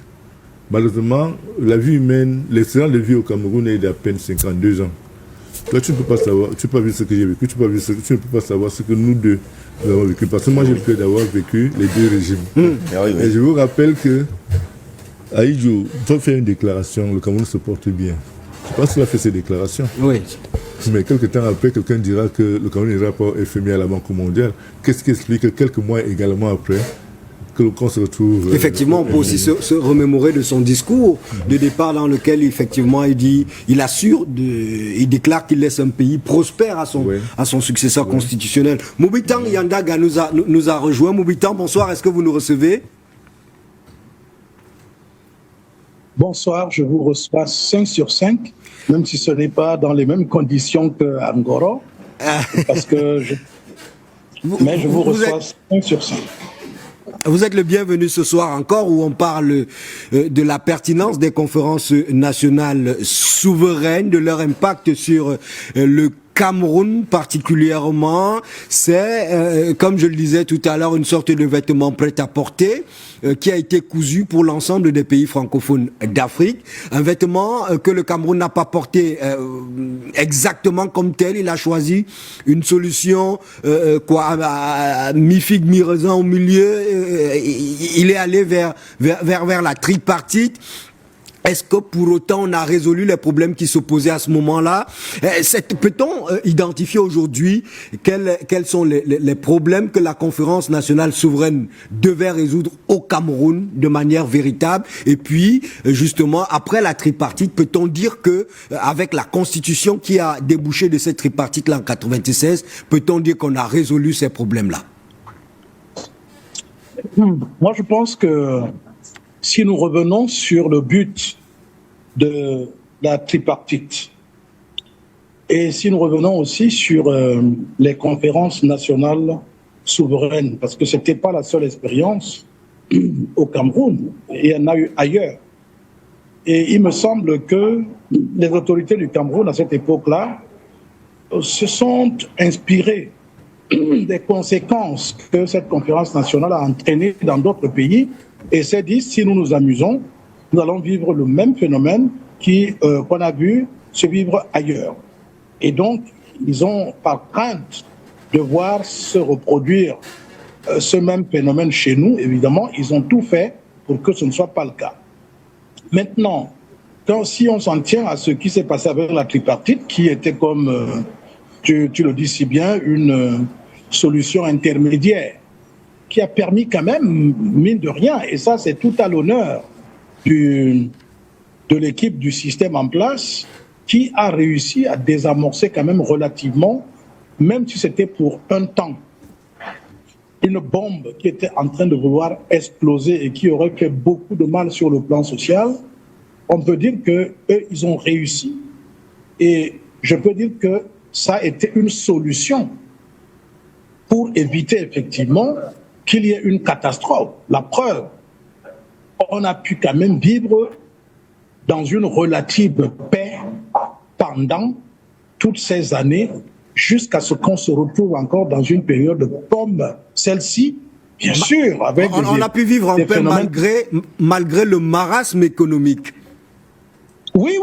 Malheureusement, la vie humaine, l'expérience de vie au Cameroun est d'à peine 52 ans. Toi, tu ne peux pas savoir, tu n'as pas vu ce que j'ai vécu, tu ne peux pas savoir ce que nous deux nous avons vécu. Parce que moi, j'ai le fait d'avoir vécu les deux régimes. Et je vous rappelle que Aïdjo, tu as fait une déclaration, le Cameroun se porte bien. Je pense qu'il a fait ces déclarations. Oui. Mais quelques temps après, quelqu'un dira que le Cameroun n'ira pas au FMI à la Banque mondiale. Qu'est-ce qui explique que quelques mois également après, qu'on se retrouve... Effectivement, on peut aussi se remémorer de son discours de départ dans lequel, effectivement, il assure, il déclare qu'il laisse un pays prospère à son successeur constitutionnel. Moubitan Yandaga nous a rejoint. Moubitan, bonsoir, est-ce que vous nous recevez? Bonsoir, je vous reçois 5 sur 5, même si ce n'est pas dans les mêmes conditions que Ngoro, parce que je vous reçois 5 sur 5. Vous êtes le bienvenu ce soir encore où on parle de la pertinence des conférences nationales souveraines, de leur impact sur le Cameroun particulièrement. C'est, comme je le disais tout à l'heure, une sorte de vêtement prêt-à-porter qui a été cousu pour l'ensemble des pays francophones d'Afrique. Un vêtement que le Cameroun n'a pas porté exactement comme tel. Il a choisi une solution mi-figue, mi-raisin au milieu. Il est allé vers la tripartite. Est-ce que pour autant on a résolu les problèmes qui se posaient à ce moment-là? Peut-on identifier aujourd'hui quels sont les problèmes que la conférence nationale souveraine devait résoudre au Cameroun de manière véritable? Et puis, justement, après la tripartite, peut-on dire que avec la constitution qui a débouché de cette tripartite-là en 96, peut-on dire qu'on a résolu ces problèmes-là? Moi, je pense que si nous revenons sur le but de la tripartite, et si nous revenons aussi sur les conférences nationales souveraines, parce que ce n'était pas la seule expérience au Cameroun, il y en a eu ailleurs. Et il me semble que les autorités du Cameroun, à cette époque-là, se sont inspirées des conséquences que cette conférence nationale a entraînées dans d'autres pays, et s'est dit, si nous nous amusons, nous allons vivre le même phénomène qu'on a vu se vivre ailleurs. Et donc, ils ont, par crainte de voir se reproduire ce même phénomène chez nous, évidemment, ils ont tout fait pour que ce ne soit pas le cas. Maintenant, si on s'en tient à ce qui s'est passé avec la tripartite, qui était comme, tu le dis si bien, une solution intermédiaire, qui a permis quand même, mine de rien, et ça c'est tout à l'honneur de l'équipe du système en place, qui a réussi à désamorcer quand même relativement, même si c'était pour un temps, une bombe qui était en train de vouloir exploser et qui aurait fait beaucoup de mal sur le plan social. On peut dire qu'eux, ils ont réussi. Et je peux dire que ça a été une solution pour éviter effectivement qu'il y ait une catastrophe. La preuve, on a pu quand même vivre dans une relative paix pendant toutes ces années, jusqu'à ce qu'on se retrouve encore dans une période comme celle-ci, bien sûr. Avec on a pu vivre en paix malgré le marasme économique. Oui.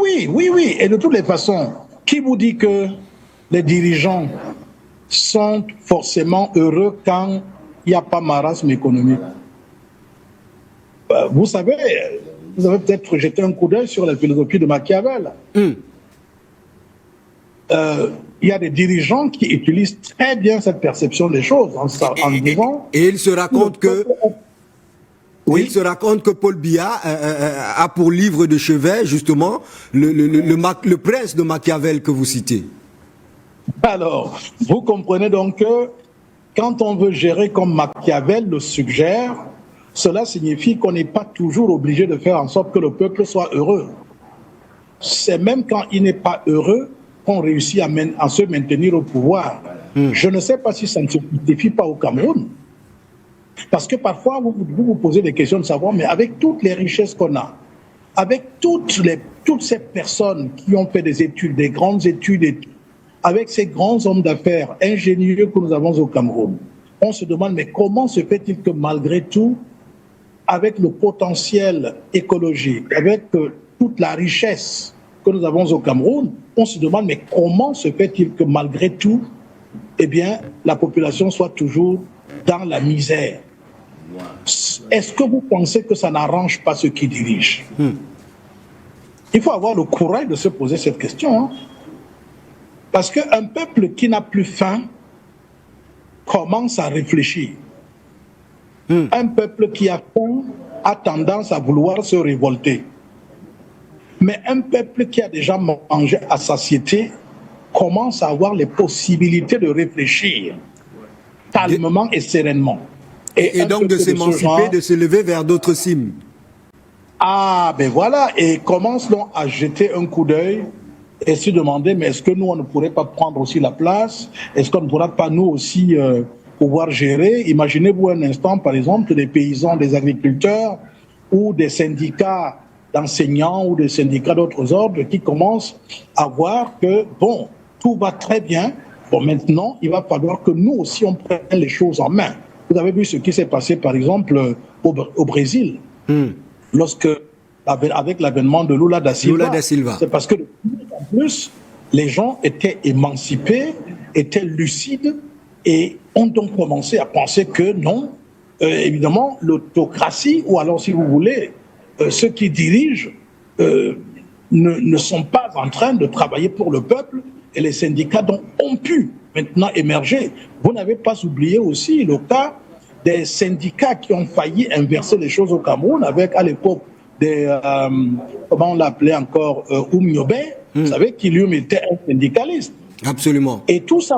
Et de toutes les façons, qui vous dit que les dirigeants sont forcément heureux quand il n'y a pas marasme économique. Vous avez peut-être jeté un coup d'œil sur la philosophie de Machiavel. Il y a des dirigeants qui utilisent très bien cette perception des choses en disant... Et il se raconte que... Oui. Il se raconte que Paul Biya a pour livre de chevet, justement, le prince de Machiavel que vous citez. Alors, vous comprenez donc que quand on veut gérer comme Machiavel le suggère, cela signifie qu'on n'est pas toujours obligé de faire en sorte que le peuple soit heureux. C'est même quand il n'est pas heureux qu'on réussit à se maintenir au pouvoir. Je ne sais pas si ça ne se justifie pas au Cameroun. Parce que parfois, vous vous posez des questions de savoir, mais avec toutes les richesses qu'on a, avec toutes ces personnes qui ont fait des études, des grandes études, avec ces grands hommes d'affaires ingénieux que nous avons au Cameroun, on se demande, mais comment se fait-il que malgré tout, avec le potentiel écologique, avec toute la richesse que nous avons au Cameroun, on se demande, mais comment se fait-il que malgré tout, eh bien, la population soit toujours dans la misère? Est-ce que vous pensez que ça n'arrange pas ceux qui dirigent? Il faut avoir le courage de se poser cette question. Hein? Parce qu'un peuple qui n'a plus faim commence à réfléchir. Un peuple qui a faim a tendance à vouloir se révolter. Mais un peuple qui a déjà mangé à satiété commence à avoir les possibilités de réfléchir calmement et sereinement. Et donc de s'émanciper, de se lever vers d'autres cimes. Ah, ben voilà, et commence donc à jeter un coup d'œil et se demander, mais est-ce que nous, on ne pourrait pas prendre aussi la place? Est-ce qu'on ne pourra pas nous aussi pouvoir gérer? Imaginez-vous un instant, par exemple, des paysans, des agriculteurs ou des syndicats d'enseignants ou des syndicats d'autres ordres qui commencent à voir que, bon, tout va très bien. Bon, maintenant, il va falloir que nous aussi, on prenne les choses en main. Vous avez vu ce qui s'est passé, par exemple, au Brésil, lorsque, avec l'avènement de Lula da Silva. C'est parce que, de plus en plus, les gens étaient émancipés, étaient lucides, et ont donc commencé à penser que non, évidemment, l'autocratie, ou alors, si vous voulez, ceux qui dirigent ne sont pas en train de travailler pour le peuple, et les syndicats donc ont pu maintenant émerger. Vous n'avez pas oublié aussi le cas des syndicats qui ont failli inverser les choses au Cameroun avec à l'époque des, comment on l'appelait encore, Oumniobé, vous savez, qui lui était un syndicaliste. Absolument. Et tout ça,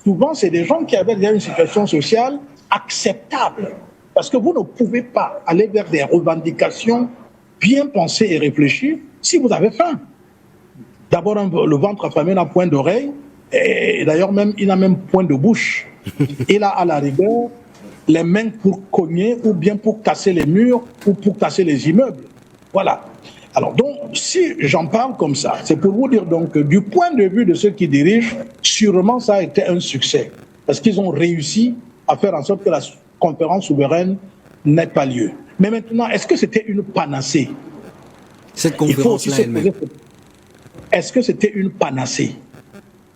souvent, c'est des gens qui avaient déjà une situation sociale acceptable. Parce que vous ne pouvez pas aller vers des revendications bien pensées et réfléchies si vous avez faim. D'abord, le ventre affamé n'a point d'oreille, et d'ailleurs, même, il n'a même point de bouche. Il a à la rigueur les mains pour cogner, ou bien pour casser les murs, ou pour casser les immeubles. Voilà. Alors, donc, si j'en parle comme ça, c'est pour vous dire donc que du point de vue de ceux qui dirigent, sûrement ça a été un succès. Parce qu'ils ont réussi à faire en sorte que la conférence souveraine n'ait pas lieu. Mais maintenant, est-ce que c'était une panacée? Cette conférence-là elle-même. Est-ce que c'était une panacée?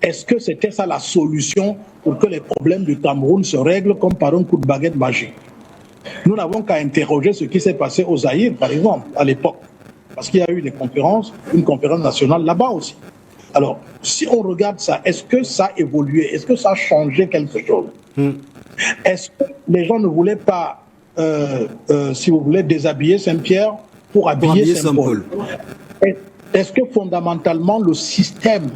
Est-ce que c'était ça la solution pour que les problèmes du Cameroun se règlent comme par un coup de baguette magique? Nous n'avons qu'à interroger ce qui s'est passé au Zaïre, par exemple, à l'époque. Parce qu'il y a eu des conférences, une conférence nationale là-bas aussi. Alors, si on regarde ça, est-ce que ça a évolué? Est-ce que ça a changé quelque chose? Est-ce que les gens ne voulaient pas, si vous voulez, déshabiller Saint-Pierre pour habiller Saint-Paul? Est-ce que fondamentalement le système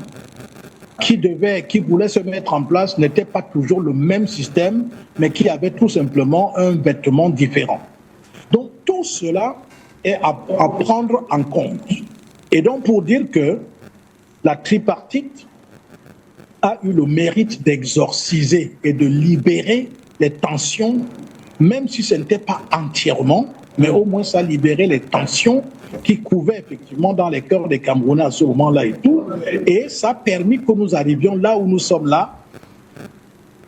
qui voulait se mettre en place n'était pas toujours le même système, mais qui avait tout simplement un vêtement différent? Donc tout cela est à prendre en compte. Et donc pour dire que la tripartite a eu le mérite d'exorciser et de libérer les tensions, même si ce n'était pas entièrement, mais au moins ça a libéré les tensions qui couvaient effectivement dans les cœurs des Camerounais à ce moment-là et tout. Et ça a permis que nous arrivions là où nous sommes là,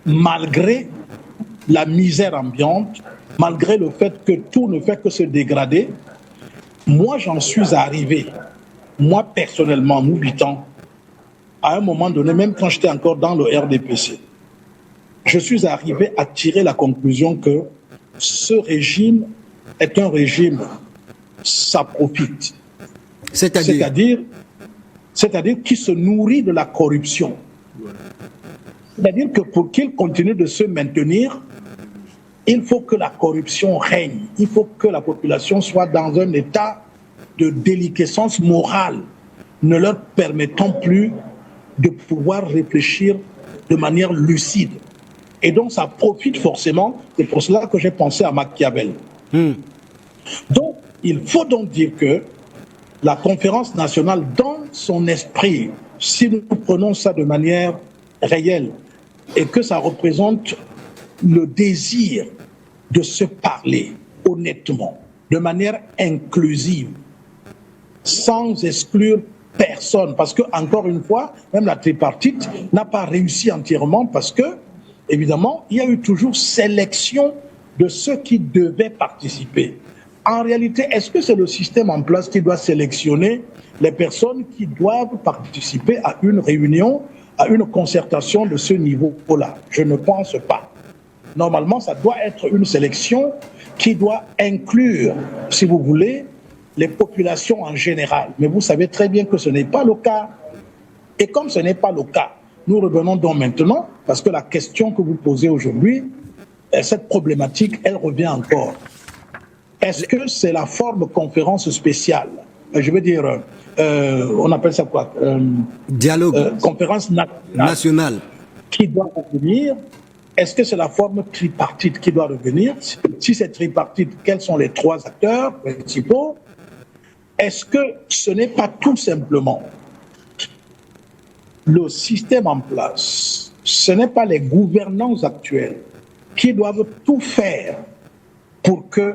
malgré la misère ambiante, malgré le fait que tout ne fait que se dégrader. Moi, j'en suis arrivé, moi personnellement, nous 8 ans, à un moment donné, même quand j'étais encore dans le RDPC, je suis arrivé à tirer la conclusion que ce régime est un régime saprophyte. C'est-à-dire qui se nourrit de la corruption. C'est-à-dire que pour qu'il continue de se maintenir, il faut que la corruption règne. Il faut que la population soit dans un état de déliquescence morale, ne leur permettant plus de pouvoir réfléchir de manière lucide. Et donc ça profite forcément, c'est pour cela que j'ai pensé à Machiavel. Donc il faut donc dire que la conférence nationale, dans son esprit, si nous prenons ça de manière réelle, et que ça représente le désir de se parler honnêtement, de manière inclusive, sans exclure personne, parce que, encore une fois, même la tripartite n'a pas réussi entièrement parce que, évidemment, il y a eu toujours sélection de ceux qui devaient participer. En réalité, est-ce que c'est le système en place qui doit sélectionner les personnes qui doivent participer à une réunion, à une concertation de ce niveau-là? Je ne pense pas. Normalement, ça doit être une sélection qui doit inclure, si vous voulez, les populations en général. Mais vous savez très bien que ce n'est pas le cas. Et comme ce n'est pas le cas, nous revenons donc maintenant, parce que la question que vous posez aujourd'hui, cette problématique, elle revient encore. Est-ce que c'est la forme conférence spéciale? Je veux dire, on appelle ça quoi? Dialogue. Conférence nationale. Qui doit revenir? Est-ce que c'est la forme tripartite qui doit revenir? Si c'est tripartite, quels sont les trois acteurs principaux? Est-ce que ce n'est pas tout simplement le système en place? Ce n'est pas les gouvernants actuels qui doivent tout faire pour que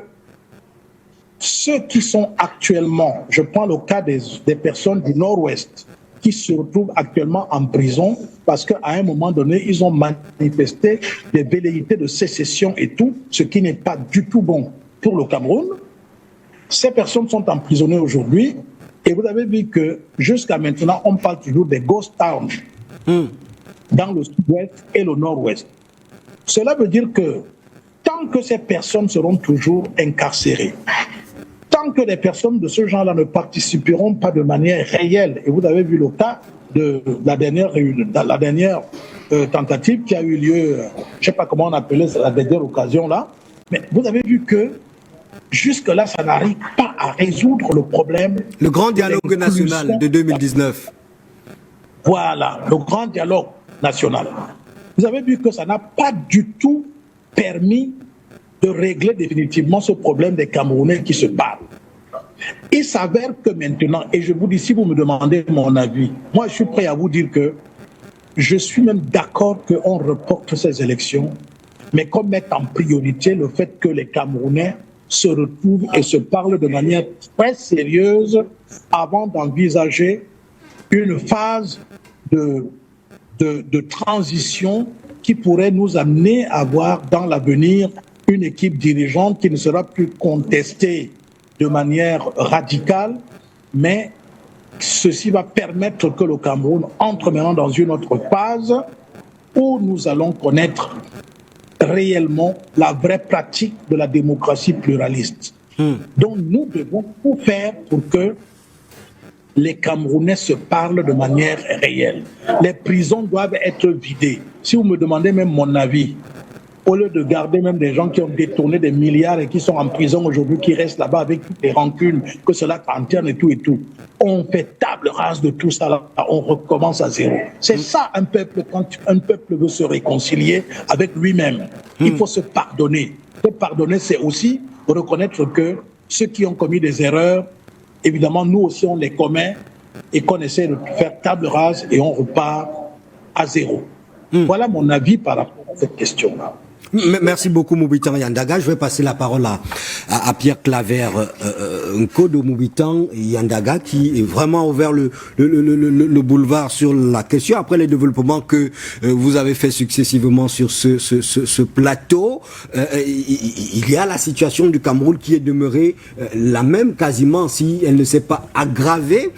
ceux qui sont actuellement, je prends le cas des personnes du Nord-Ouest, qui se retrouvent actuellement en prison parce qu'à un moment donné, ils ont manifesté des velléités de sécession et tout, ce qui n'est pas du tout bon pour le Cameroun. Ces personnes sont emprisonnées aujourd'hui et vous avez vu que jusqu'à maintenant, on parle toujours des ghost towns dans le sud-ouest et le nord-ouest. Cela veut dire que tant que ces personnes seront toujours incarcérées, tant que les personnes de ce genre-là ne participeront pas de manière réelle, et vous avez vu le cas de la dernière tentative qui a eu lieu, je ne sais pas comment on appelait la dernière occasion là, mais vous avez vu que jusque-là, ça n'arrive pas à résoudre le problème. Le grand dialogue national de 2019. Voilà, le grand dialogue national. Vous avez vu que ça n'a pas du tout permis de régler définitivement ce problème des Camerounais qui se parlent. Il s'avère que maintenant, et je vous dis, si vous me demandez mon avis, moi je suis prêt à vous dire que je suis même d'accord qu'on reporte ces élections, mais qu'on mette en priorité le fait que les Camerounais se retrouvent et se parlent de manière très sérieuse avant d'envisager une phase de transition qui pourrait nous amener à avoir dans l'avenir une équipe dirigeante qui ne sera plus contestée de manière radicale, mais ceci va permettre que le Cameroun entre maintenant dans une autre phase où nous allons connaître réellement la vraie pratique de la démocratie pluraliste. Donc nous devons tout faire pour que les Camerounais se parlent de manière réelle. Les prisons doivent être vidées. Si vous me demandez même mon avis, au lieu de garder même des gens qui ont détourné des milliards et qui sont en prison aujourd'hui, qui restent là-bas avec toutes les rancunes, que cela t'enterne et tout, on fait table rase de tout ça, là, on recommence à zéro. C'est ça un peuple, quand un peuple veut se réconcilier avec lui-même. Il faut se pardonner. Se pardonner, c'est aussi reconnaître que ceux qui ont commis des erreurs, évidemment, nous aussi, on les commet et qu'on essaie de faire table rase et on repart à zéro. Voilà mon avis par rapport à cette question-là. Merci beaucoup Moubitan Yandaga. Je vais passer la parole à Pierre Claver Nkodo Moubitan Yandaga qui est vraiment ouvert le boulevard sur la question. Après les développements que vous avez fait successivement sur ce plateau, il y a la situation du Cameroun qui est demeurée la même quasiment, si elle ne s'est pas aggravée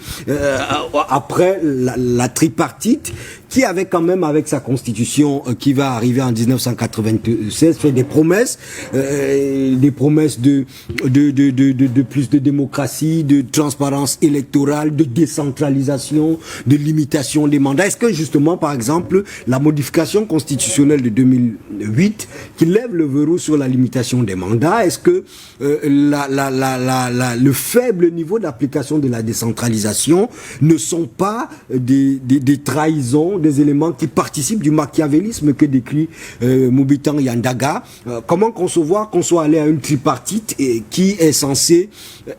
après la tripartite, qui avait quand même, avec sa constitution qui va arriver en 1996, fait des promesses de plus de démocratie, de transparence électorale, de décentralisation, de limitation des mandats. Est-ce que justement, par exemple, la modification constitutionnelle de 2008 qui lève le verrou sur la limitation des mandats, est-ce que le faible niveau d'application de la décentralisation ne sont pas des trahisons, des éléments qui participent du machiavélisme que décrit Moubitan Yandaga? Comment concevoir qu'on soit allé à une tripartite qui est censée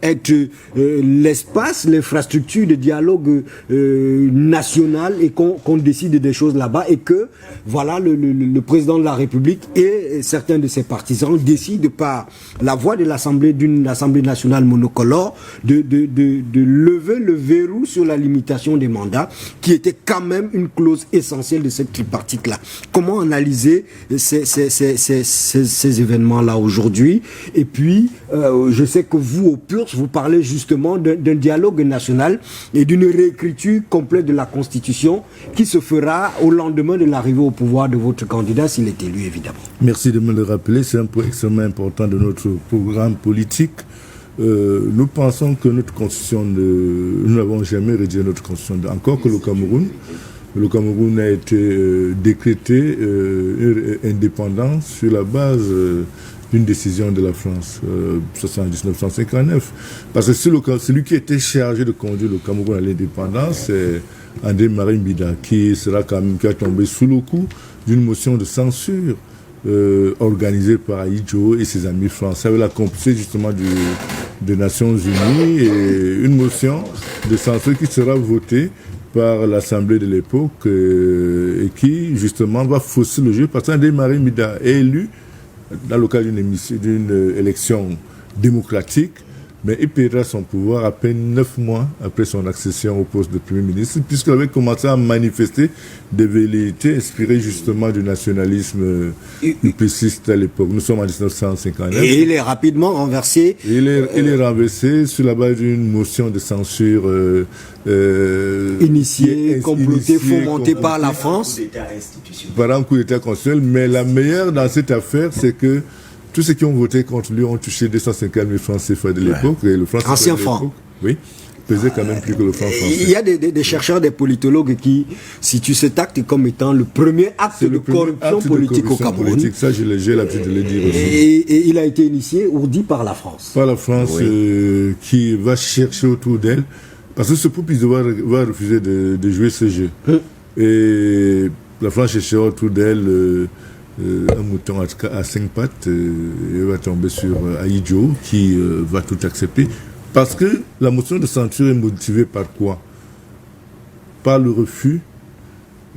être l'espace, l'infrastructure de dialogue national et qu'on décide des choses là-bas et que voilà le président de la République et certains de ses partisans décident par la voix de d'une Assemblée nationale monocolore de lever le verrou sur la limitation des mandats qui était quand même une clause essentielle de cette tripartite-là. Comment analyser ces événements-là aujourd'hui? Et puis, je sais que vous, au PURS, vous parlez justement d'un dialogue national et d'une réécriture complète de la Constitution qui se fera au lendemain de l'arrivée au pouvoir de votre candidat, s'il est élu, évidemment. Merci de me le rappeler. C'est un point extrêmement important de notre programme politique. Nous pensons que notre constitution, nous n'avons jamais rédigé notre constitution. Encore que le Cameroun a été décrété indépendant sur la base d'une décision de la France, 1959. Parce que celui qui était chargé de conduire le Cameroun à l'indépendance, c'est André Marie Mbida, qui a tombé sous le coup d'une motion de censure organisée par Ahidjo et ses amis français, avec la complicité justement des Nations Unies, et une motion de censure qui sera votée par l'Assemblée de l'époque et qui justement va fausser le jeu parce qu'André Marie Mbida est élu dans le cadre d'une élection démocratique, mais il perdra son pouvoir à peine 9 mois après son accession au poste de Premier ministre, puisqu'il avait commencé à manifester des velléités inspirées justement du nationalisme upéciste à l'époque. Nous sommes en 1959. Et il est rapidement renversé. Il est renversé sur la base d'une motion de censure initiée, complotée, fomentée par la France. Par un coup d'État constitutionnel. Mais la meilleure dans cette affaire, c'est que tous ceux qui ont voté contre lui ont touché 250 000 francs CFA de l'époque. Et le franc ancien franc. Oui, pesait quand même plus que le franc français. Il y a des chercheurs, des politologues qui situent cet acte comme étant le premier acte de corruption politique au Cameroun. Ça, j'ai l'habitude de le dire aussi. Et il a été initié, ourdi par la France. Par la France, oui. Qui va chercher autour d'elle. Parce que ce peuple va refuser de jouer ce jeu. Et la France cherchera autour d'elle un mouton à 5 pattes, il va tomber sur Ahidjo qui va tout accepter. Parce que la motion de censure est motivée par quoi? Par le refus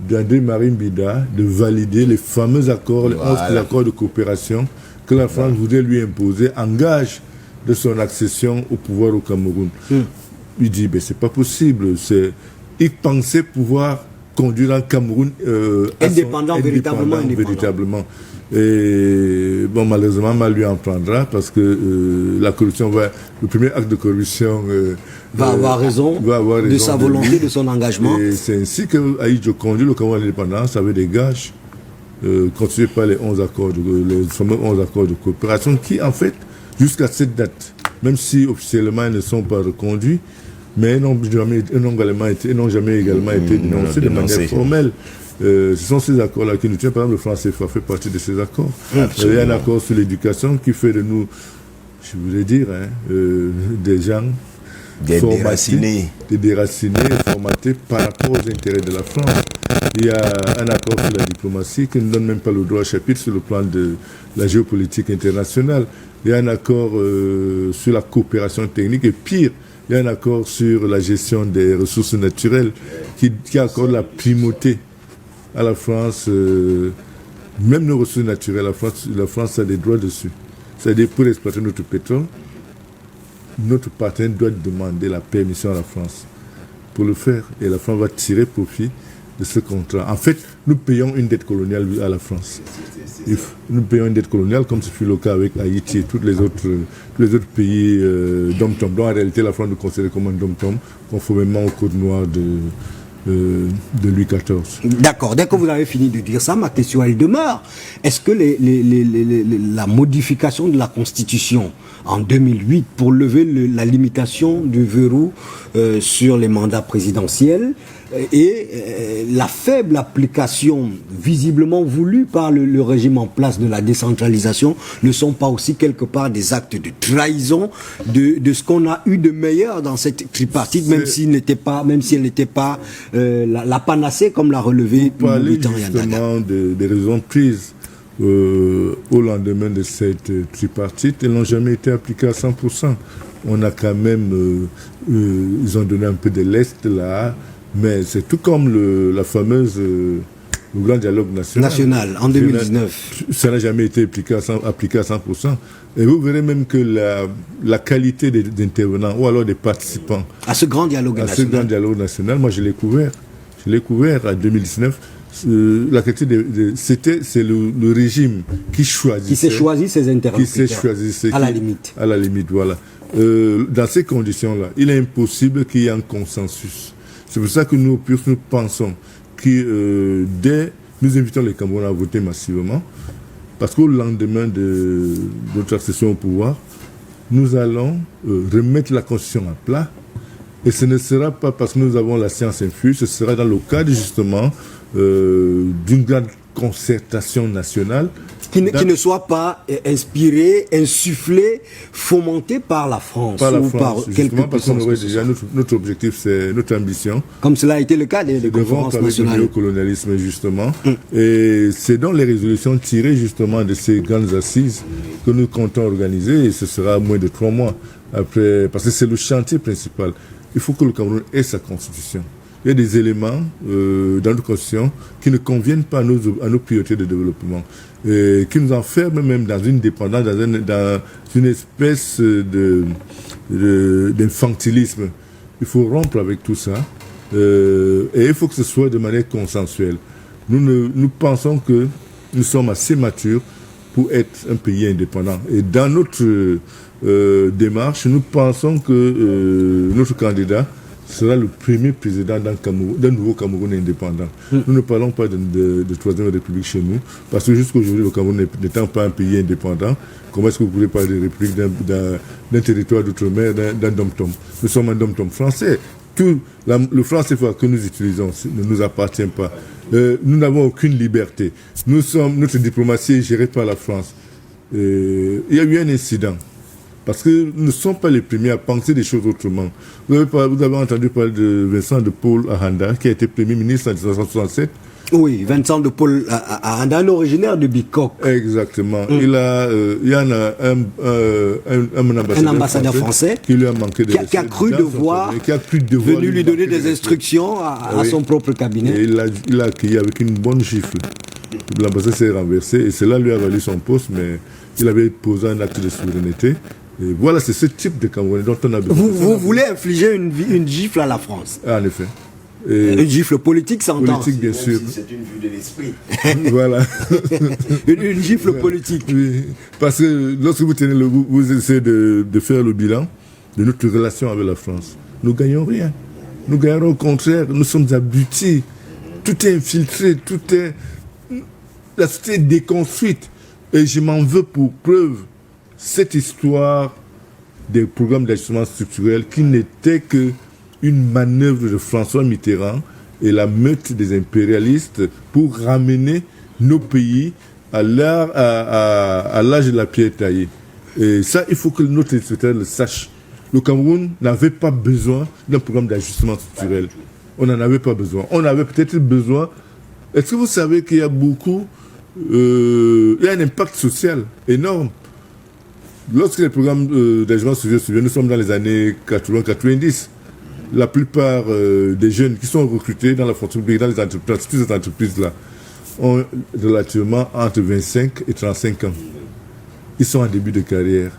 d'André Marie Mbida de valider les fameux accords, les 11 accords de coopération que la France voudrait lui imposer en gage de son accession au pouvoir au Cameroun. Il dit, c'est pas possible. Il pensait pouvoir conduire un Cameroun véritablement. Et bon, malheureusement, mal lui en prendra parce que la corruption le premier acte de corruption va avoir raison de sa volonté, de son engagement. Et c'est ainsi que Ahidjo conduit le Cameroun à l'indépendance avec des gages constitués par les fameux 11 accords de coopération qui, en fait, jusqu'à cette date, même si officiellement ils ne sont pas reconduits, mais ils n'ont jamais également été dénoncés de manière formelle. Ce sont ces accords-là qui nous tiennent. Par exemple, le franc CFA fait partie de ces accords. Il y a un accord sur l'éducation qui fait de nous, je voulais dire, des gens déracinés, formatés par rapport aux intérêts de la France. Il y a un accord sur la diplomatie qui ne donne même pas le droit à chapitre sur le plan de la géopolitique internationale. Il y a un accord sur la coopération technique et pire, il y a un accord sur la gestion des ressources naturelles qui accorde la primauté à la France Même nos ressources naturelles, la France a des droits dessus. C'est-à-dire, pour exploiter notre pétrole, notre partenaire doit demander la permission à la France pour le faire. Et la France va tirer profit de ce contrat. En fait, nous payons une dette coloniale à la France. Nous payons une dette coloniale comme ce fut le cas avec Haïti et tous les autres pays dom-tom. Donc en réalité, la France nous considère comme un dom-tom, conformément au code noir de Louis XIV. D'accord. Dès que vous avez fini de dire ça, ma question, elle demeure. Est-ce que la modification de la Constitution en 2008 pour lever la limitation du verrou sur les mandats présidentiels et la faible application visiblement voulue par le régime en place de la décentralisation ne sont pas aussi quelque part des actes de trahison de ce qu'on a eu de meilleur dans cette tripartite, même si elle n'était pas la panacée comme l'a relevé Militant Yandaga. Justement des raisons prises au lendemain de cette tripartite, elles n'ont jamais été appliquées à 100%. On a quand même, ils ont donné un peu de lest là, mais c'est tout comme le grand dialogue national en 2019. Ça n'a jamais été appliqué à 100%. Et vous verrez même que la qualité des intervenants ou alors des participants à ce grand dialogue national, moi je l'ai couvert en 2019. La qualité c'est le régime qui choisit. Qui s'est choisi ses interlocuteurs. Qui s'est choisi à la limite. À la limite, voilà. Dans ces conditions-là, il est impossible qu'il y ait un consensus. C'est pour ça que nous pensons que nous invitons les Camerounais à voter massivement, parce qu'au lendemain de notre accession au pouvoir, nous allons remettre la Constitution à plat, et ce ne sera pas parce que nous avons la science infuse, ce sera dans le cadre justement d'une grande concertation nationale. Qui ne soit pas inspiré, insufflé, fomenté par la France. Par la ou France, par quelque parce qu'on aurait déjà notre objectif, c'est notre ambition. Comme cela a été le cas des conférences nationales. Le néocolonialisme, justement. Et c'est dans les résolutions tirées, justement, de ces grandes assises que nous comptons organiser, et ce sera moins de 3 mois après, parce que c'est le chantier principal. Il faut que le Cameroun ait sa constitution. Il y a des éléments dans notre constitution qui ne conviennent pas à nos priorités de développement, et qui nous enferment même dans une dépendance, dans une espèce d'infantilisme. Il faut rompre avec tout ça, et il faut que ce soit de manière consensuelle. Nous pensons que nous sommes assez matures pour être un pays indépendant. Et dans notre démarche, nous pensons que notre candidat sera le premier président d'un nouveau Cameroun indépendant. Nous ne parlons pas de troisième république chez nous, parce que jusqu'aujourd'hui, le Cameroun n'étant pas un pays indépendant, comment est-ce que vous pouvez parler de république d'un territoire d'outre-mer, d'un dom-tom? Nous sommes un dom-tom français. Le franc CFA que nous utilisons ne nous appartient pas. Nous n'avons aucune liberté. Notre diplomatie est gérée par la France. Il y a eu un incident. Parce que nous ne sommes pas les premiers à penser des choses autrement. Vous avez entendu parler de Vincent de Paul Aranda, qui a été Premier ministre en 1967. Oui, Vincent de Paul Aranda, originaire de Bicok. Exactement. Il y en a un ambassadeur français qui lui a manqué de qui a cru devoir venu lui donner des instructions à son propre cabinet. Et il l'a accueilli avec une bonne gifle. L'ambassadeur s'est renversé et cela lui a valu son poste, mais il avait posé un acte de souveraineté. Et voilà, c'est ce type de Camerounais dont on a besoin. Vous voulez infliger une gifle à la France? En effet. Une gifle politique, ça entend. Politique, bien sûr. Si c'est une vue de l'esprit. Voilà. une gifle politique. Oui. Parce que lorsque vous essayez de faire le bilan de notre relation avec la France, nous ne gagnons rien. Nous gagnons au contraire, nous sommes abrutis. Tout est infiltré, la société est déconstruite. Et je m'en veux pour preuve cette histoire des programmes d'ajustement structurel qui n'était qu'une manœuvre de François Mitterrand et la meute des impérialistes pour ramener nos pays à l'âge de la pierre taillée. Et ça, il faut que notre téléspectateur le sache. Le Cameroun n'avait pas besoin d'un programme d'ajustement structurel. On n'en avait pas besoin. On avait peut-être besoin... Est-ce que vous savez qu'il y a il y a un impact social énorme. Lorsque les programmes d'ajustement structurel, nous sommes dans les années 80-90, la plupart des jeunes qui sont recrutés dans la fonction publique, dans les entreprises, toutes ces entreprises-là, ont relativement entre 25 et 35 ans. Ils sont en début de carrière.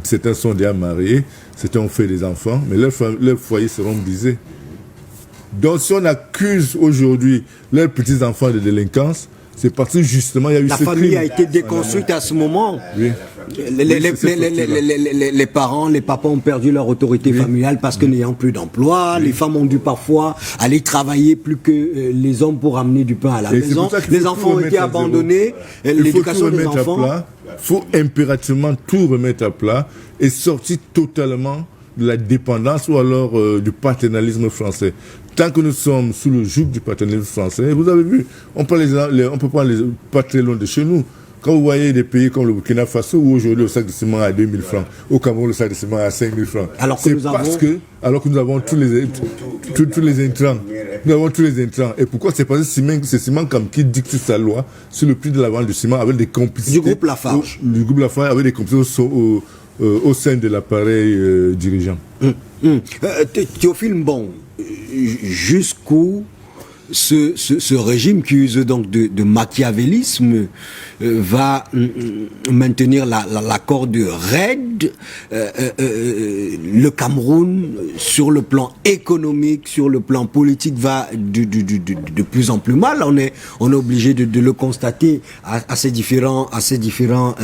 Certains sont déjà mariés, certains ont fait des enfants, mais leurs foyers seront brisés. Donc si on accuse aujourd'hui leurs petits-enfants de délinquance, c'est parce que justement il y a eu La ce famille crime. a été déconstruite à ce moment. Oui. Les parents, les papas ont perdu leur autorité familiale parce que n'ayant plus d'emploi, les femmes ont dû parfois aller travailler plus que les hommes pour amener du pain à la Et c'est maison. pour ça qu'il Les faut enfants tout ont été remettre à zéro. abandonnés, Il faut l'éducation tout des remettre à enfants. plat. Il faut impérativement tout remettre à plat et sortir totalement de la dépendance ou alors du paternalisme français. Tant que nous sommes sous le joug du paternalisme français, vous avez vu, on peut prendre les pas très loin de chez nous. Quand vous voyez des pays comme le Burkina Faso, où aujourd'hui le sac de ciment est à 2000 francs, au Cameroun le sac de ciment est à 5000 francs. Alors que nous avons tous les intrants. Nous avons tous les intrants. Et pourquoi? C'est parce que c'est Ciment comme qui dicte sa loi sur le prix de la vente du ciment avec des complicités. Du groupe Lafarge. Du groupe Lafarge avec des complicités au sein de l'appareil dirigeant. Théophile Mbong, jusqu'où ce régime qui use donc de machiavélisme va maintenir la corde raide. Le Cameroun, sur le plan économique, sur le plan politique, va de plus en plus mal. On est obligé de le constater à ces différents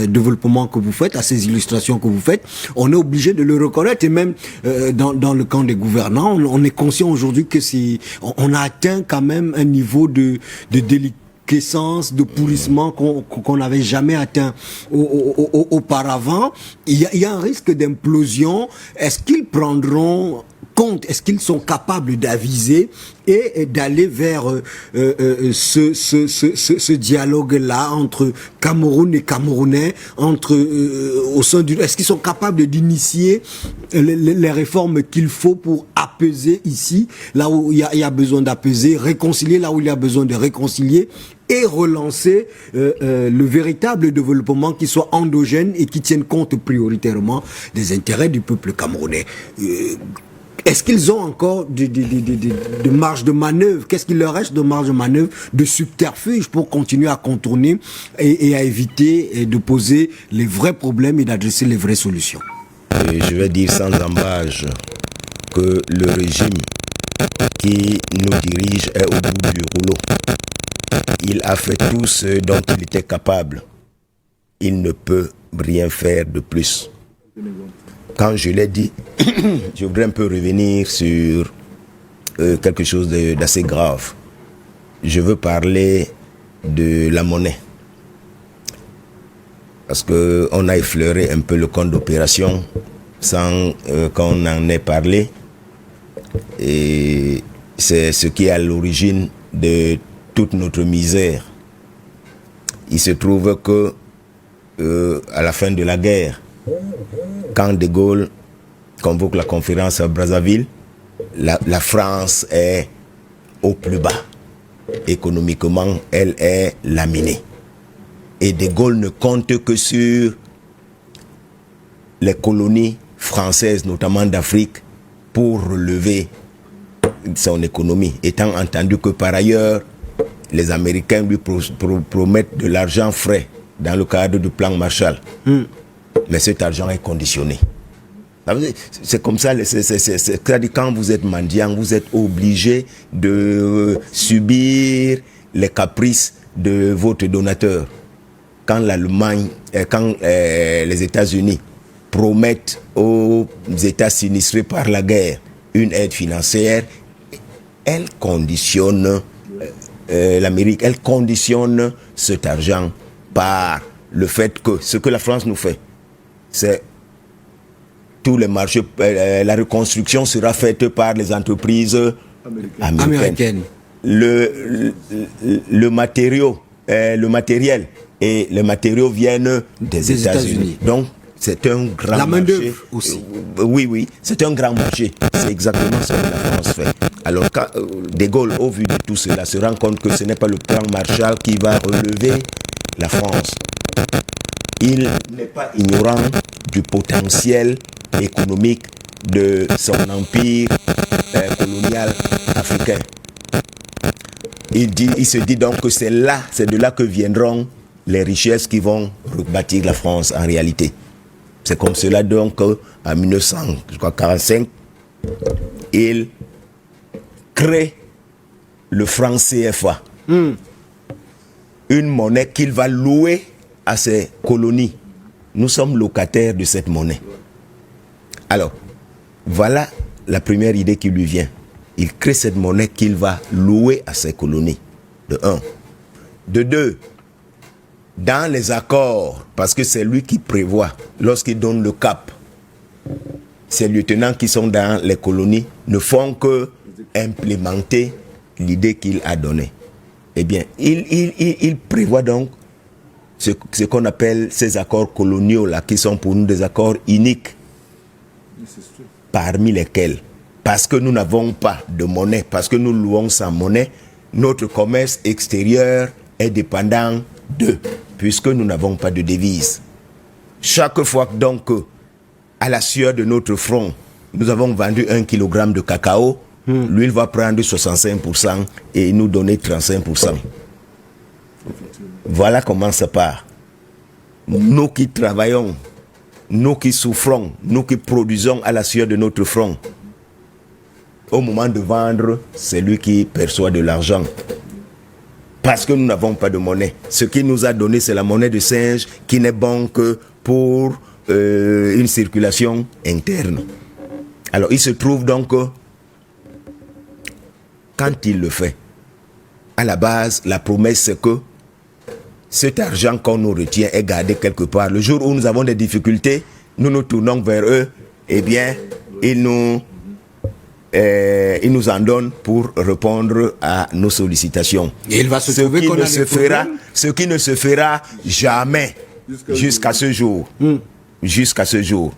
développements que vous faites, à ces illustrations que vous faites. On est obligé de le reconnaître, et même dans le camp des gouvernants, on est conscient aujourd'hui que on a atteint quand même un niveau de déliquescence, de pourrissement qu'on n'avait jamais atteint auparavant. Il y a un risque d'implosion. Est-ce qu'ils prendront compte, est-ce qu'ils sont capables d'aviser et d'aller vers ce dialogue-là entre Cameroun et Camerounais, au sein est-ce qu'ils sont capables d'initier les réformes qu'il faut pour apaiser ici, là où il y a besoin d'apaiser, réconcilier là où il y a besoin de réconcilier, et relancer le véritable développement qui soit endogène et qui tienne compte prioritairement des intérêts du peuple camerounais. Est-ce qu'ils ont encore de marge de manœuvre? Qu'est-ce qu'il leur reste de marge de manœuvre, de subterfuge pour continuer à contourner et à éviter de poser les vrais problèmes et d'adresser les vraies solutions? Et je vais dire sans embâche que le régime qui nous dirige est au bout du rouleau. Il a fait tout ce dont il était capable. Il ne peut rien faire de plus. Quand je l'ai dit, je voudrais un peu revenir sur quelque chose d'assez grave. Je veux parler de la monnaie. Parce qu'on a effleuré un peu le compte d'opération sans qu'on en ait parlé. Et c'est ce qui est à l'origine de toute notre misère. Il se trouve que à la fin de la guerre, quand De Gaulle convoque la conférence à Brazzaville, la France est au plus bas. Économiquement, elle est laminée. Et De Gaulle ne compte que sur les colonies françaises, notamment d'Afrique, pour relever son économie. Étant entendu que par ailleurs, les Américains lui promettent de l'argent frais dans le cadre du plan Marshall. Mais cet argent est conditionné. C'est comme ça, c'est-à-dire quand vous êtes mendiant, vous êtes obligé de subir les caprices de votre donateur. Quand l'Allemagne, les États-Unis promettent aux États sinistrés par la guerre une aide financière, elle conditionne l'Amérique, elle conditionne cet argent par le fait que ce que la France nous fait, c'est tous les marchés, la reconstruction sera faite par les entreprises américaines. Le matériel et les matériaux viennent des États-Unis. Donc, c'est un grand la marché. Aussi. Oui, c'est un grand marché. C'est exactement ce que la France fait. Alors, quand De Gaulle, au vu de tout cela, se rend compte que ce n'est pas le plan Marshall qui va relever la France. Il n'est pas ignorant du potentiel économique de son empire colonial africain. il se dit donc que c'est de là que viendront les richesses qui vont rebâtir la France en réalité. C'est comme cela donc en 1945, il crée le franc CFA. Une monnaie qu'il va louer à ses colonies. Nous sommes locataires de cette monnaie. Alors, voilà la première idée qui lui vient. Il crée cette monnaie qu'il va louer à ses colonies. De un. De deux, dans les accords, parce que c'est lui qui prévoit, lorsqu'il donne le cap, ces lieutenants qui sont dans les colonies ne font que implémenter l'idée qu'il a donnée. Eh bien, il prévoit donc ce qu'on appelle ces accords coloniaux là, qui sont pour nous des accords uniques, parmi lesquels, parce que nous n'avons pas de monnaie, parce que nous louons sans monnaie, notre commerce extérieur est dépendant d'eux, puisque nous n'avons pas de devise. Chaque fois donc, à la sueur de notre front, nous avons vendu 1 kilogramme de cacao, lui il va prendre 65% et nous donner 35%. Voilà comment ça part. Nous qui travaillons, nous qui souffrons, nous qui produisons à la sueur de notre front, au moment de vendre, c'est lui qui perçoit de l'argent. Parce que nous n'avons pas de monnaie. Ce qu'il nous a donné, c'est la monnaie de singe qui n'est bon que pour une circulation interne. Alors, il se trouve donc que, quand il le fait, à la base, la promesse, c'est que cet argent qu'on nous retient est gardé quelque part. Le jour où nous avons des difficultés, nous nous tournons vers eux, eh bien, ils nous en donnent pour répondre à nos sollicitations. Et il va se trouver qu'on a ce qui ne se fera jamais jusqu'à ce jour. Jusqu'à ce jour.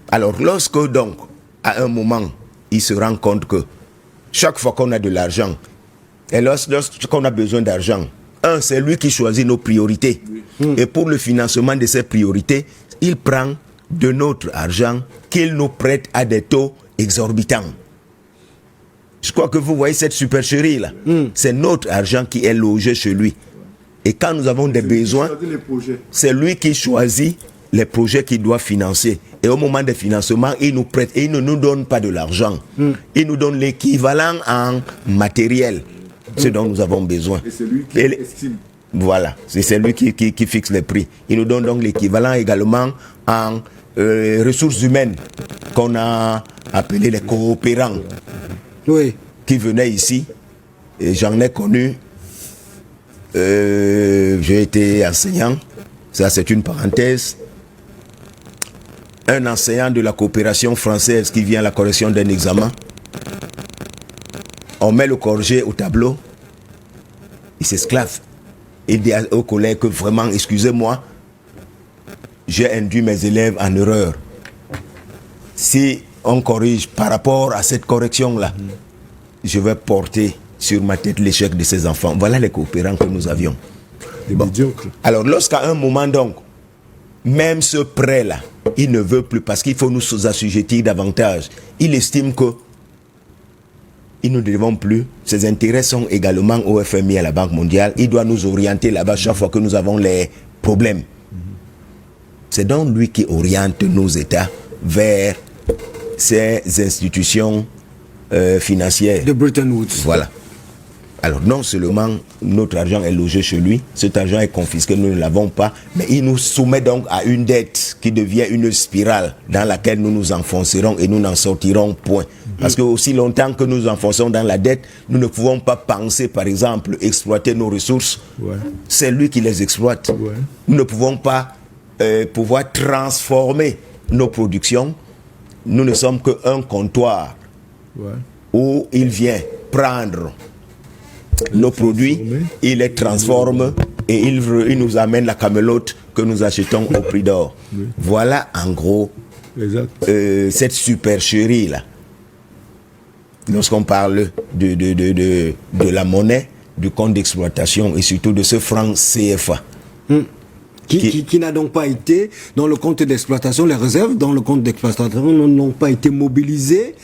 Alors, lorsque donc, à un moment, il se rend compte que chaque fois qu'on a de l'argent, et lorsqu'on a besoin d'argent, c'est lui qui choisit nos priorités. Et pour le financement de ces priorités, il prend de notre argent qu'il nous prête à des taux exorbitants. Je crois que vous voyez cette supercherie là. C'est notre argent qui est logé chez lui. Et quand nous avons des besoins, c'est lui qui choisit les projets qu'il doit financer. Et au moment des financements, il nous prête et il ne nous donne pas de l'argent. Il nous donne l'équivalent en matériel, ce dont nous avons besoin. Et c'est lui qui estime. Voilà, c'est lui qui fixe les prix. Il nous donne donc l'équivalent également en ressources humaines, qu'on a appelé les coopérants. Oui. Qui venaient ici, et j'en ai connu, j'ai été enseignant, ça c'est une parenthèse, un enseignant de la coopération française qui vient à la correction d'un examen, on met le corrigé au tableau, il s'esclave, il dit au collègue que vraiment, excusez-moi, j'ai induit mes élèves en erreur. Si on corrige par rapport à cette correction-là, je vais porter sur ma tête l'échec de ces enfants. Voilà les coopérants que nous avions. Bon. Alors, lorsqu'à un moment donc, même ce prêt-là, il ne veut plus parce qu'il faut nous assujettir davantage. Il estime que ils ne devons plus. Ses intérêts sont également au FMI, à la Banque mondiale. Il doit nous orienter là-bas chaque fois que nous avons les problèmes. C'est donc lui qui oriente nos États vers ces institutions financières. De Bretton Woods. Voilà. Alors non seulement notre argent est logé chez lui, cet argent est confisqué, nous ne l'avons pas, mais il nous soumet donc à une dette qui devient une spirale dans laquelle nous nous enfoncerons et nous n'en sortirons point. Parce que aussi longtemps que nous enfonçons dans la dette, nous ne pouvons pas penser, par exemple, exploiter nos ressources. C'est lui qui les exploite. Nous ne pouvons pas pouvoir transformer nos productions. Nous ne sommes qu'un comptoir où il vient prendre nos produits, il les transforme et il nous amène la camelote que nous achetons au prix d'or. Voilà en gros cette supercherie là. Lorsqu'on parle de la monnaie, du compte d'exploitation et surtout de ce franc CFA. Qui n'a donc pas été dans le compte d'exploitation, les réserves dans le compte d'exploitation n'ont pas été mobilisées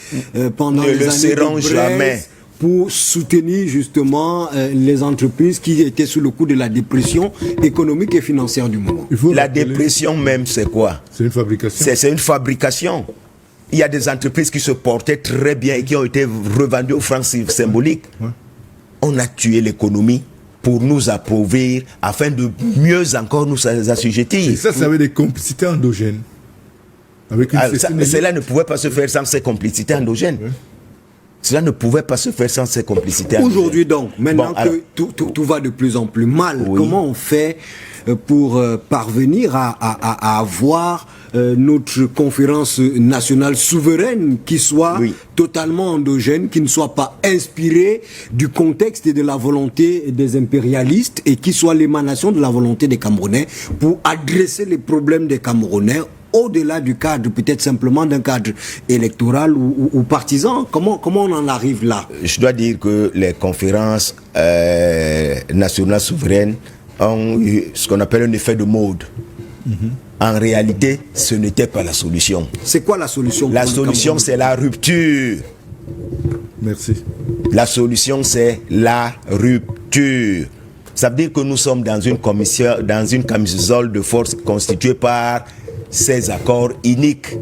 pendant les années de Brest, jamais. pour soutenir justement les entreprises qui étaient sous le coup de la dépression économique et financière du moment. La dépression même, c'est quoi? C'est une fabrication. C'est une fabrication. Il y a des entreprises qui se portaient très bien et qui ont été revendues aux francs symboliques. Ouais. On a tué l'économie pour nous appauvrir afin de mieux encore nous assujettir. Et ça avait des complicités endogènes. Cela ne pouvait pas se faire sans ces complicités endogènes. Ouais. Cela ne pouvait pas se faire sans ces complicités endogènes. Aujourd'hui donc, maintenant que tout va de plus en plus mal, comment on fait pour parvenir à avoir notre conférence nationale souveraine qui soit totalement endogène, qui ne soit pas inspirée du contexte et de la volonté des impérialistes et qui soit l'émanation de la volonté des Camerounais pour adresser les problèmes des Camerounais au-delà du cadre, peut-être simplement d'un cadre électoral ou partisan? Comment on en arrive là? Je dois dire que les conférences nationales souveraines ont eu ce qu'on appelle un effet de mode. En réalité, ce n'était pas la solution. C'est quoi la solution? La solution, c'est la rupture. Merci. La solution, c'est la rupture. Ça veut dire que nous sommes dans une camisole de force constituée par ces accords iniques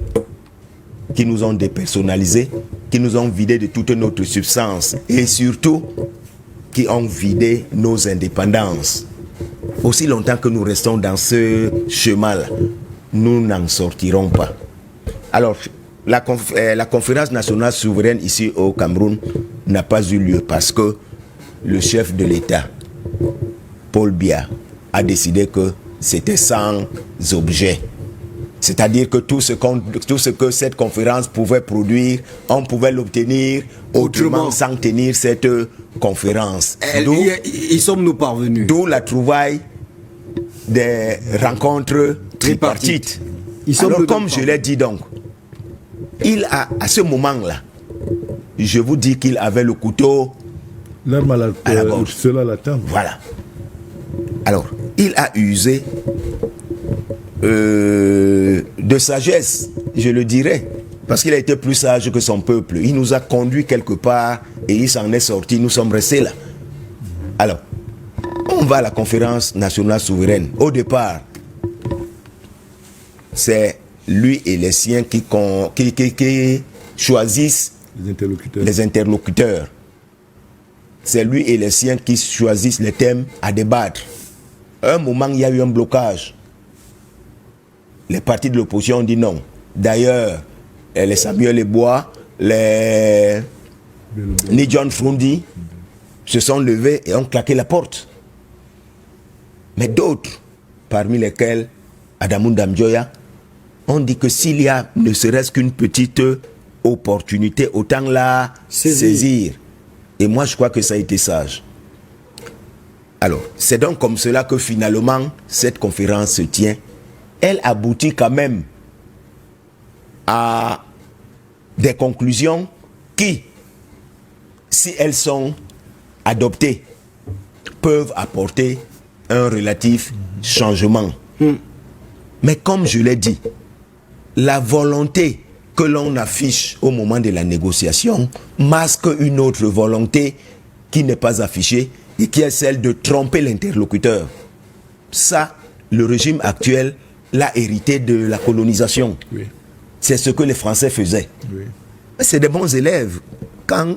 qui nous ont dépersonnalisés, qui nous ont vidé de toute notre substance et surtout qui ont vidé nos indépendances. Aussi longtemps que nous restons dans ce chemin-là, nous n'en sortirons pas. Alors, la conférence nationale souveraine ici au Cameroun n'a pas eu lieu parce que le chef de l'État, Paul Biya, a décidé que c'était sans objet. C'est-à-dire que tout ce que cette conférence pouvait produire, on pouvait l'obtenir autrement sans tenir cette conférence. Y sommes-nous parvenus? D'où la trouvaille des rencontres tripartites. Alors, comme je l'ai dit donc, il a, à ce moment-là, je vous dis qu'il avait le couteau à la gorge. Cela l'attend. Voilà. Alors, il a usé de sagesse, je le dirais, parce qu'il a été plus sage que son peuple. Il nous a conduits quelque part et il s'en est sorti. Nous sommes restés là. Alors, on va à la conférence nationale souveraine. Au départ, c'est lui et les siens qui choisissent les interlocuteurs. C'est lui et les siens qui choisissent les thèmes à débattre. À un moment, il y a eu un blocage. Les partis de l'opposition ont dit non. D'ailleurs, les Samuel Ebois, ni John Frundi se sont levés et ont claqué la porte. Mais d'autres, parmi lesquels Adamou Damdjoya, ont dit que s'il y a ne serait-ce qu'une petite opportunité, autant la saisir. Et moi, je crois que ça a été sage. Alors, c'est donc comme cela que finalement, cette conférence se tient. Elle aboutit quand même à des conclusions qui, si elles sont adoptées, peuvent apporter un relatif changement. Mais comme je l'ai dit, la volonté que l'on affiche au moment de la négociation masque une autre volonté qui n'est pas affichée et qui est celle de tromper l'interlocuteur. Ça, le régime actuel l'a hérité de la colonisation. Oui. C'est ce que les Français faisaient. Oui. C'est des bons élèves. Quand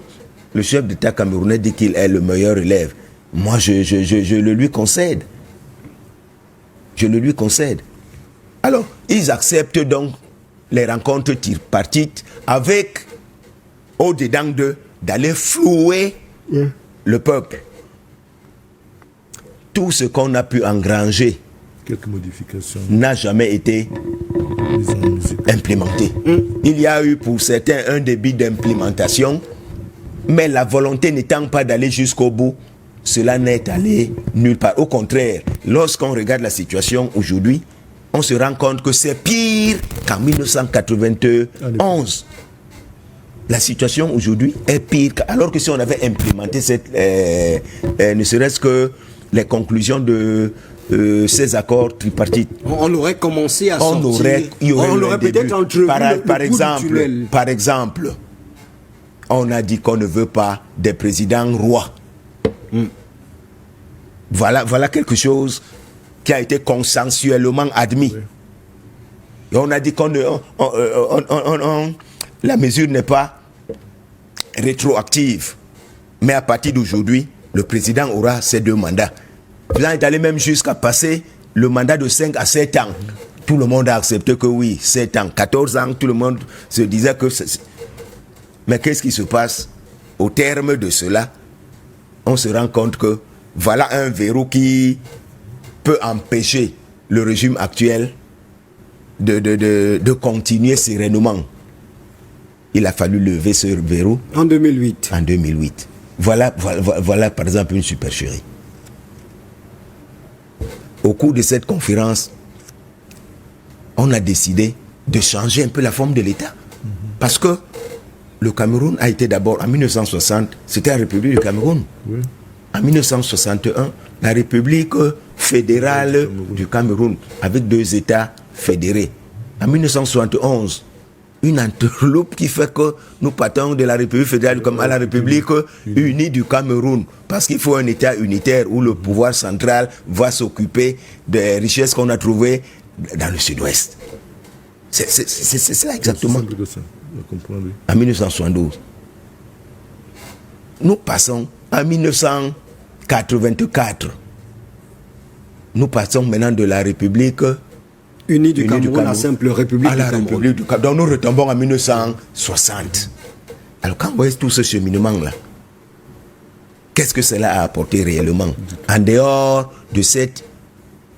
le chef d'État camerounais dit qu'il est le meilleur élève, moi je le lui concède. Je le lui concède. Alors, ils acceptent donc les rencontres tripartites avec, au-dedans d'eux, d'aller flouer le peuple. Tout ce qu'on a pu engranger quelques modifications n'a jamais été implémenté. Il y a eu pour certains un début d'implémentation, mais la volonté n'étant pas d'aller jusqu'au bout, cela n'est allé nulle part. Au contraire, lorsqu'on regarde la situation aujourd'hui, on se rend compte que c'est pire qu'en 1991. La situation aujourd'hui est pire, alors que si on avait implémenté ne serait-ce que les conclusions de ces accords tripartites, on aurait commencé à sortir. On aurait peut-être entrevu par exemple, on a dit qu'on ne veut pas des présidents rois. Voilà quelque chose qui a été consensuellement admis. Oui. Et on a dit la mesure n'est pas rétroactive. Mais à partir d'aujourd'hui, le président aura ses 2 mandats. Le président est allé même jusqu'à passer le mandat de 5 à 7 ans. Tout le monde a accepté que oui, 7 ans, 14 ans, tout le monde se disait que... Mais qu'est-ce qui se passe? Au terme de cela, on se rend compte que voilà un verrou qui peut empêcher le régime actuel de continuer sereinement. Il a fallu lever ce verrou en 2008. En 2008. Voilà par exemple une supercherie. Au cours de cette conférence, on a décidé de changer un peu la forme de l'État. Parce que le Cameroun a été d'abord, en 1960, c'était la République du Cameroun. Oui. En 1961, la République fédérale du Cameroun, avec 2 États fédérés. En 1971, une entourloupe qui fait que nous partons de la République fédérale comme à la République unie du Cameroun. Parce qu'il faut un État unitaire où le pouvoir central va s'occuper des richesses qu'on a trouvées dans le sud-ouest. C'est ça exactement. En 1972. Nous passons en 1984. Nous passons maintenant de la République unie du Cameroun à la simple République à la République du Cameroun. Donc nous retombons en 1960. Alors quand vous voyez tout ce cheminement-là, qu'est-ce que cela a apporté réellement en dehors de cette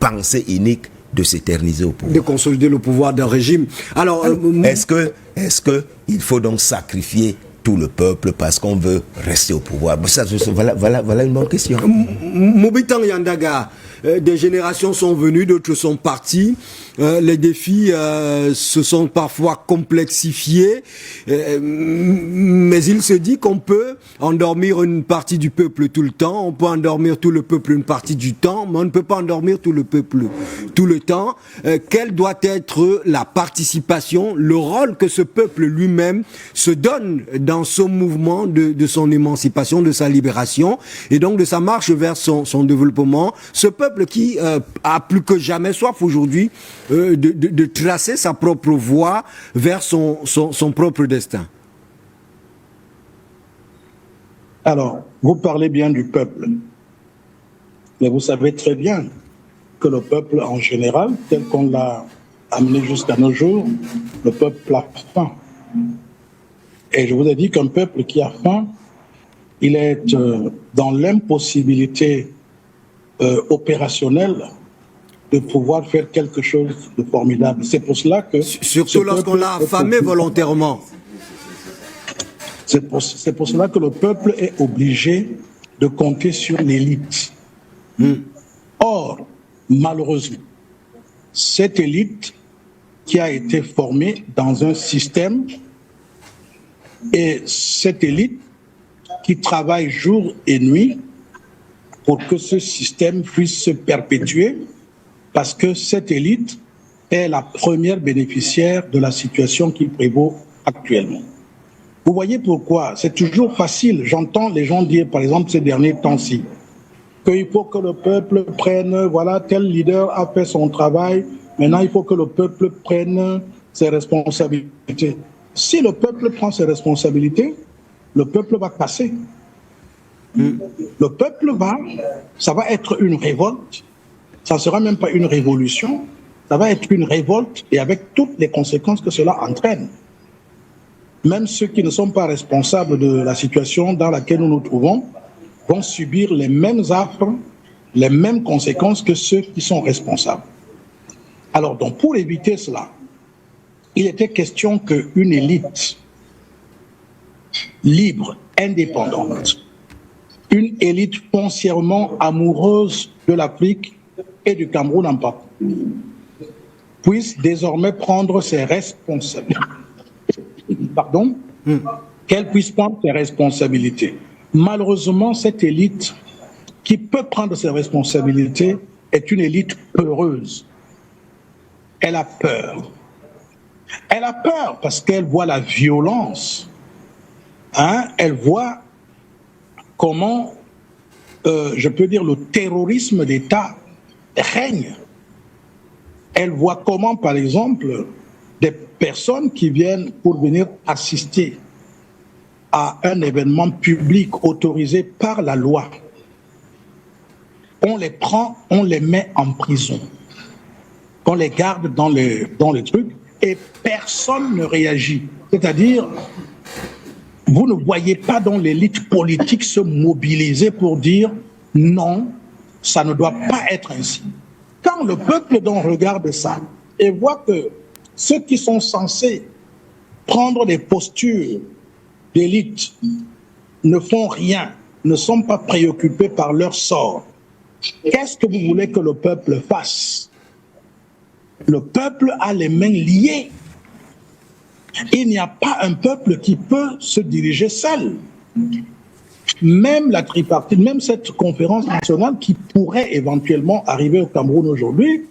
pensée unique de s'éterniser au pouvoir, de consolider le pouvoir d'un régime? Alors, est-ce que il faut donc sacrifier tout le peuple parce qu'on veut rester au pouvoir? Voilà une bonne question. Mobitang Yandaga, des générations sont venues, d'autres sont parties. Les défis se sont parfois complexifiés, mais il se dit qu'on peut endormir une partie du peuple tout le temps, on peut endormir tout le peuple une partie du temps, mais on ne peut pas endormir tout le peuple tout le temps. Quelle doit être la participation, le rôle que ce peuple lui-même se donne dans ce mouvement de son émancipation, de sa libération, et donc de sa marche vers son développement? Ce peuple qui a plus que jamais soif aujourd'hui de tracer sa propre voie vers son propre destin. Alors, vous parlez bien du peuple, mais vous savez très bien que le peuple en général, tel qu'on l'a amené jusqu'à nos jours, le peuple a faim. Et je vous ai dit qu'un peuple qui a faim, il est dans l'impossibilité opérationnelle de pouvoir faire quelque chose de formidable. C'est pour cela que... Surtout lorsqu'on l'a affamé volontairement. C'est pour cela que le peuple est obligé de compter sur l'élite. Or, malheureusement, cette élite qui a été formée dans un système, et cette élite qui travaille jour et nuit pour que ce système puisse se perpétuer, parce que cette élite est la première bénéficiaire de la situation qui prévaut actuellement. Vous voyez pourquoi? C'est toujours facile. J'entends les gens dire, par exemple, ces derniers temps-ci, qu'il faut que le peuple prenne, voilà, tel leader a fait son travail, maintenant il faut que le peuple prenne ses responsabilités. Si le peuple prend ses responsabilités, le peuple va casser. Le peuple ça va être une révolte. Ça ne sera même pas une révolution, ça va être une révolte et avec toutes les conséquences que cela entraîne. Même ceux qui ne sont pas responsables de la situation dans laquelle nous nous trouvons vont subir les mêmes affres, les mêmes conséquences que ceux qui sont responsables. Alors donc pour éviter cela, il était question qu'une élite libre, indépendante, une élite foncièrement amoureuse de l'Afrique et du Cameroun en particulier, puisse désormais prendre ses responsabilités. Qu'elle puisse prendre ses responsabilités. Malheureusement, cette élite qui peut prendre ses responsabilités est une élite peureuse. Elle a peur. Elle a peur parce qu'elle voit la violence hein, elle voit comment, je peux dire, le terrorisme d'État règne. Elle voit comment, par exemple, des personnes qui viennent pour venir assister à un événement public autorisé par la loi, on les prend, on les met en prison, on les garde dans les trucs et personne ne réagit. C'est-à-dire, vous ne voyez pas dans l'élite politique se mobiliser pour dire non, ça ne doit pas être ainsi. Quand le peuple donc regarde ça et voit que ceux qui sont censés prendre des postures d'élite ne font rien, ne sont pas préoccupés par leur sort, qu'est-ce que vous voulez que le peuple fasse? Le peuple a les mains liées. Il n'y a pas un peuple qui peut se diriger seul. Même la tripartite, même cette conférence nationale qui pourrait éventuellement arriver au Cameroun aujourd'hui,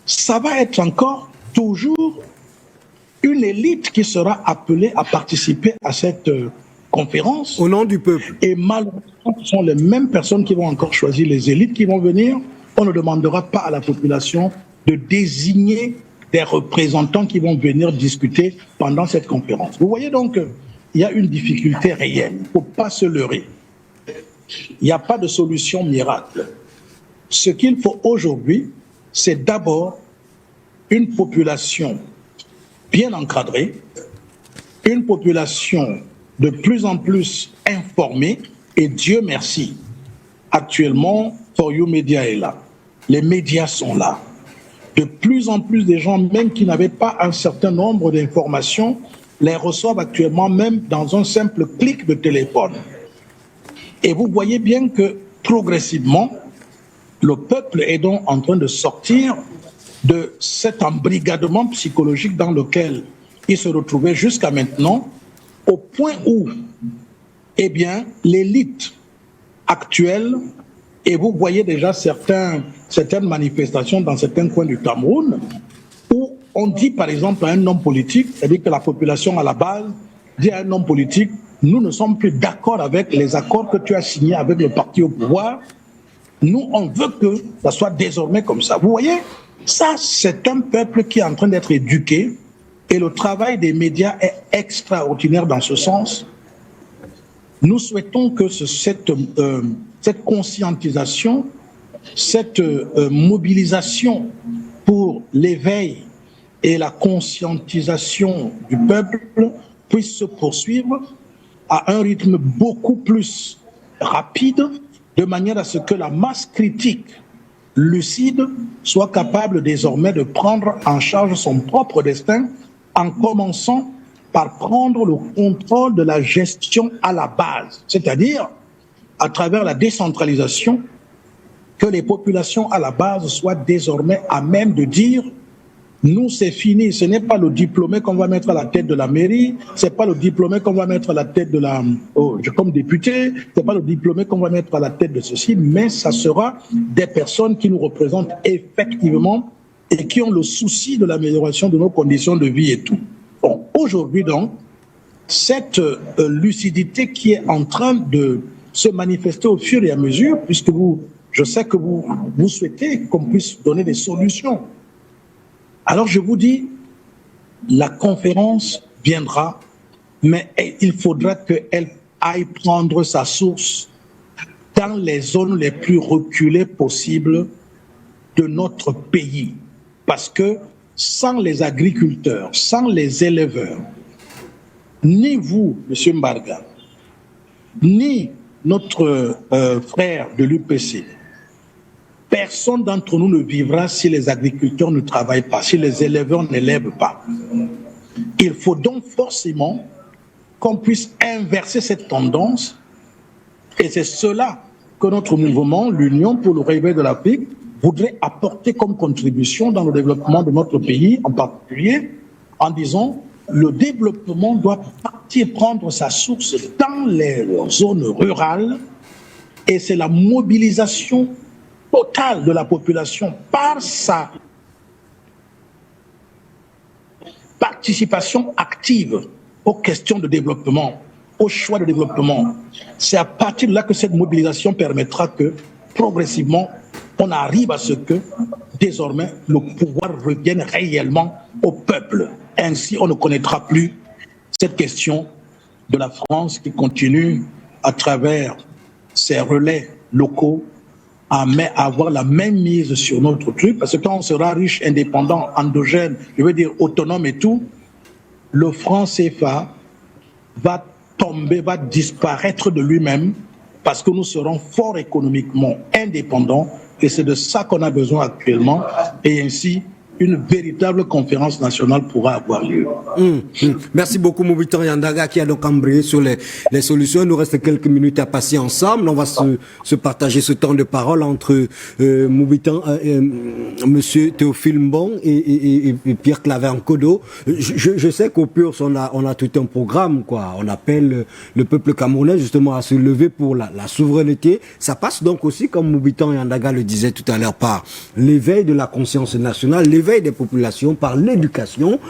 ça va être encore toujours une élite qui sera appelée à participer à cette conférence. Au nom du peuple. Et malheureusement, ce sont les mêmes personnes qui vont encore choisir les élites qui vont venir. On ne demandera pas à la population de désigner des représentants qui vont venir discuter pendant cette conférence. Vous voyez donc, il y a une difficulté réelle. Il ne faut pas se leurrer. Il n'y a pas de solution miracle. Ce qu'il faut aujourd'hui, c'est d'abord une population bien encadrée, une population de plus en plus informée, et Dieu merci, actuellement, For You Media est là. Les médias sont là. De plus en plus de gens, même qui n'avaient pas un certain nombre d'informations, les reçoivent actuellement même dans un simple clic de téléphone. Et vous voyez bien que progressivement, le peuple est donc en train de sortir de cet embrigadement psychologique dans lequel il se retrouvait jusqu'à maintenant, au point où, eh bien, l'élite actuelle, et vous voyez déjà certaines manifestations dans certains coins du Cameroun, où on dit par exemple à un homme politique, c'est-à-dire que la population à la base dit à un homme politique, nous ne sommes plus d'accord avec les accords que tu as signés avec le parti au pouvoir, nous on veut que ça soit désormais comme ça. Vous voyez, ça c'est un peuple qui est en train d'être éduqué, et le travail des médias est extraordinaire dans ce sens. Nous souhaitons que cette conscientisation, cette mobilisation pour l'éveil et la conscientisation du peuple puisse se poursuivre à un rythme beaucoup plus rapide, de manière à ce que la masse critique lucide soit capable désormais de prendre en charge son propre destin, en commençant par prendre le contrôle de la gestion à la base, c'est-à-dire à travers la décentralisation, que les populations à la base soient désormais à même de dire nous c'est fini, ce n'est pas le diplômé qu'on va mettre à la tête de la mairie, c'est pas le diplômé qu'on va mettre à la tête de comme député, c'est pas le diplômé qu'on va mettre à la tête de ceci, mais ça sera des personnes qui nous représentent effectivement et qui ont le souci de l'amélioration de nos conditions de vie et tout. Bon, aujourd'hui donc, cette lucidité qui est en train de se manifester au fur et à mesure, puisque je sais que vous souhaitez qu'on puisse donner des solutions. Alors je vous dis, la conférence viendra, mais il faudra qu'elle aille prendre sa source dans les zones les plus reculées possibles de notre pays. Parce que sans les agriculteurs, sans les éleveurs, ni vous, M. Mbarga, ni notre frère de l'UPC, personne d'entre nous ne vivra si les agriculteurs ne travaillent pas, si les éleveurs n'élèvent pas. Il faut donc forcément qu'on puisse inverser cette tendance, et c'est cela que notre mouvement, l'Union pour le réveil de l'Afrique, voudrait apporter comme contribution dans le développement de notre pays, en particulier en disant le développement doit prendre sa source dans les zones rurales, et c'est la mobilisation totale de la population par sa participation active aux questions de développement au choix de développement. C'est à partir de là que cette mobilisation permettra que, progressivement, on arrive à ce que, désormais, le pouvoir revienne réellement au peuple. Ainsi, on ne connaîtra plus cette question de la France qui continue, à travers ses relais locaux, à avoir la même mise sur notre truc, parce que quand on sera riche, indépendant, endogène, je veux dire autonome et tout, le franc CFA va tomber, va disparaître de lui-même, parce que nous serons forts économiquement indépendants, et c'est de ça qu'on a besoin actuellement, et ainsi une véritable conférence nationale pourra avoir lieu. Merci beaucoup Moubitan Yandaga qui a donc embrayé sur les solutions. Il nous reste quelques minutes à passer ensemble. On va se partager ce temps de parole entre Moubitan, Monsieur Théophile Mbong et Pierre Claver Nkodo. Je sais qu'au PURS on a tout un programme, quoi. On appelle le peuple camerounais justement à se lever pour la souveraineté. Ça passe donc aussi, comme Moubitan Yandaga le disait tout à l'heure, par l'éveil de la conscience nationale, l'éveil des populations, par l'éducation.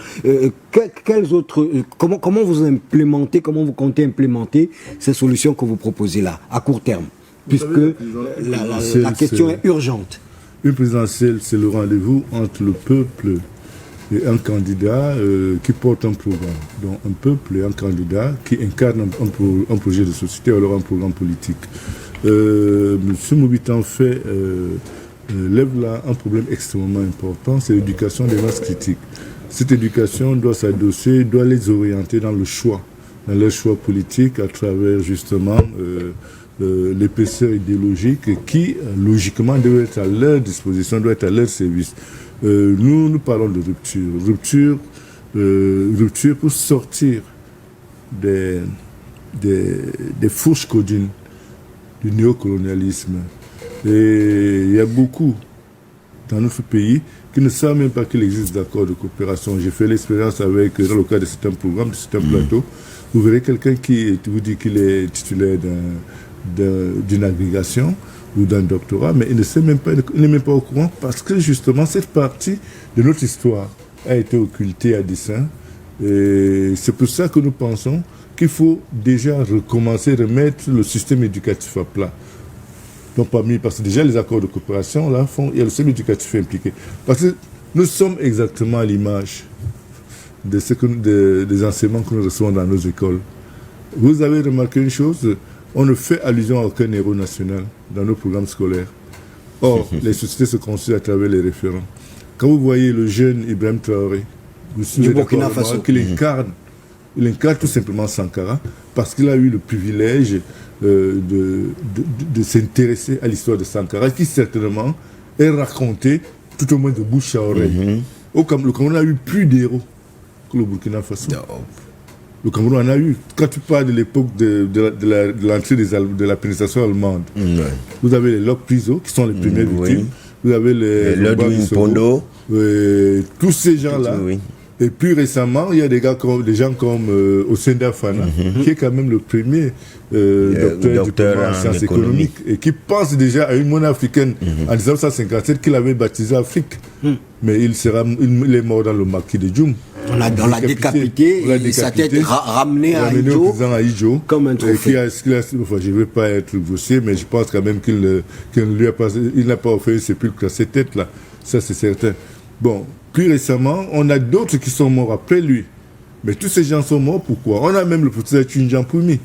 Quels autres, comment vous implémentez, comment vous comptez implémenter ces solutions que vous proposez là, à court terme, puisque la question est urgente. Une présidentielle, c'est le rendez-vous entre le peuple et un candidat qui porte un programme. Donc un peuple et un candidat qui incarne un projet de société, alors un programme politique. M. Moubitan lève là un problème extrêmement important, c'est l'éducation des masses critiques. Cette éducation doit s'adosser, doit les orienter dans le choix, dans leur choix politique à travers justement l'épaisseur idéologique qui, logiquement, doit être à leur disposition, doit être à leur service. Nous parlons de rupture pour sortir des fourches codines du néocolonialisme. Et il y a beaucoup dans notre pays qui ne savent même pas qu'il existe d'accords de coopération. J'ai fait l'expérience dans le cadre de certains programmes, de certains plateaux. Vous verrez quelqu'un qui vous dit qu'il est titulaire d'une agrégation ou d'un doctorat, mais il n'est même pas au courant parce que justement cette partie de notre histoire a été occultée à dessein. Et c'est pour ça que nous pensons qu'il faut déjà recommencer, remettre le système éducatif à plat. Donc, parce que déjà les accords de coopération, là, il y a le système éducatif impliqué. Parce que nous sommes exactement à l'image des enseignements que nous recevons dans nos écoles. Vous avez remarqué une chose, on ne fait allusion à aucun héros national dans nos programmes scolaires. Or, les sociétés se construisent à travers les référents. Quand vous voyez le jeune Ibrahim Traoré, vous savez qu'il incarne tout simplement Sankara, parce qu'il a eu le privilège de s'intéresser à l'histoire de Sankara, qui certainement est racontée tout au moins de bouche à oreille. Le Cameroun a eu plus d'héros que le Burkina Faso. Le Cameroun en a eu. Quand tu parles de l'époque de l'entrée de la pénétration allemande, vous avez les Locke Priso, qui sont les premières victimes. Vous avez les Ludwig Pondo. Tous ces gens-là. Et plus récemment, il y a des gens comme Osenda Fana, qui est quand même le premier docteur en sciences économiques, et qui pense déjà à une monnaie africaine en 1957 qu'il avait baptisée Afrique. Mais il est mort dans le maquis de Djoum. On l'a décapité, et sa tête ramenée à Idjo comme un trophée. Je ne veux pas être grossier, mais je pense quand même qu'il n'a pas offert une sépulcre à cette tête-là. Ça, c'est certain. Bon, plus récemment, on a d'autres qui sont morts après lui. Mais tous ces gens sont morts, pourquoi? On a même le professeur Tundian Poumi,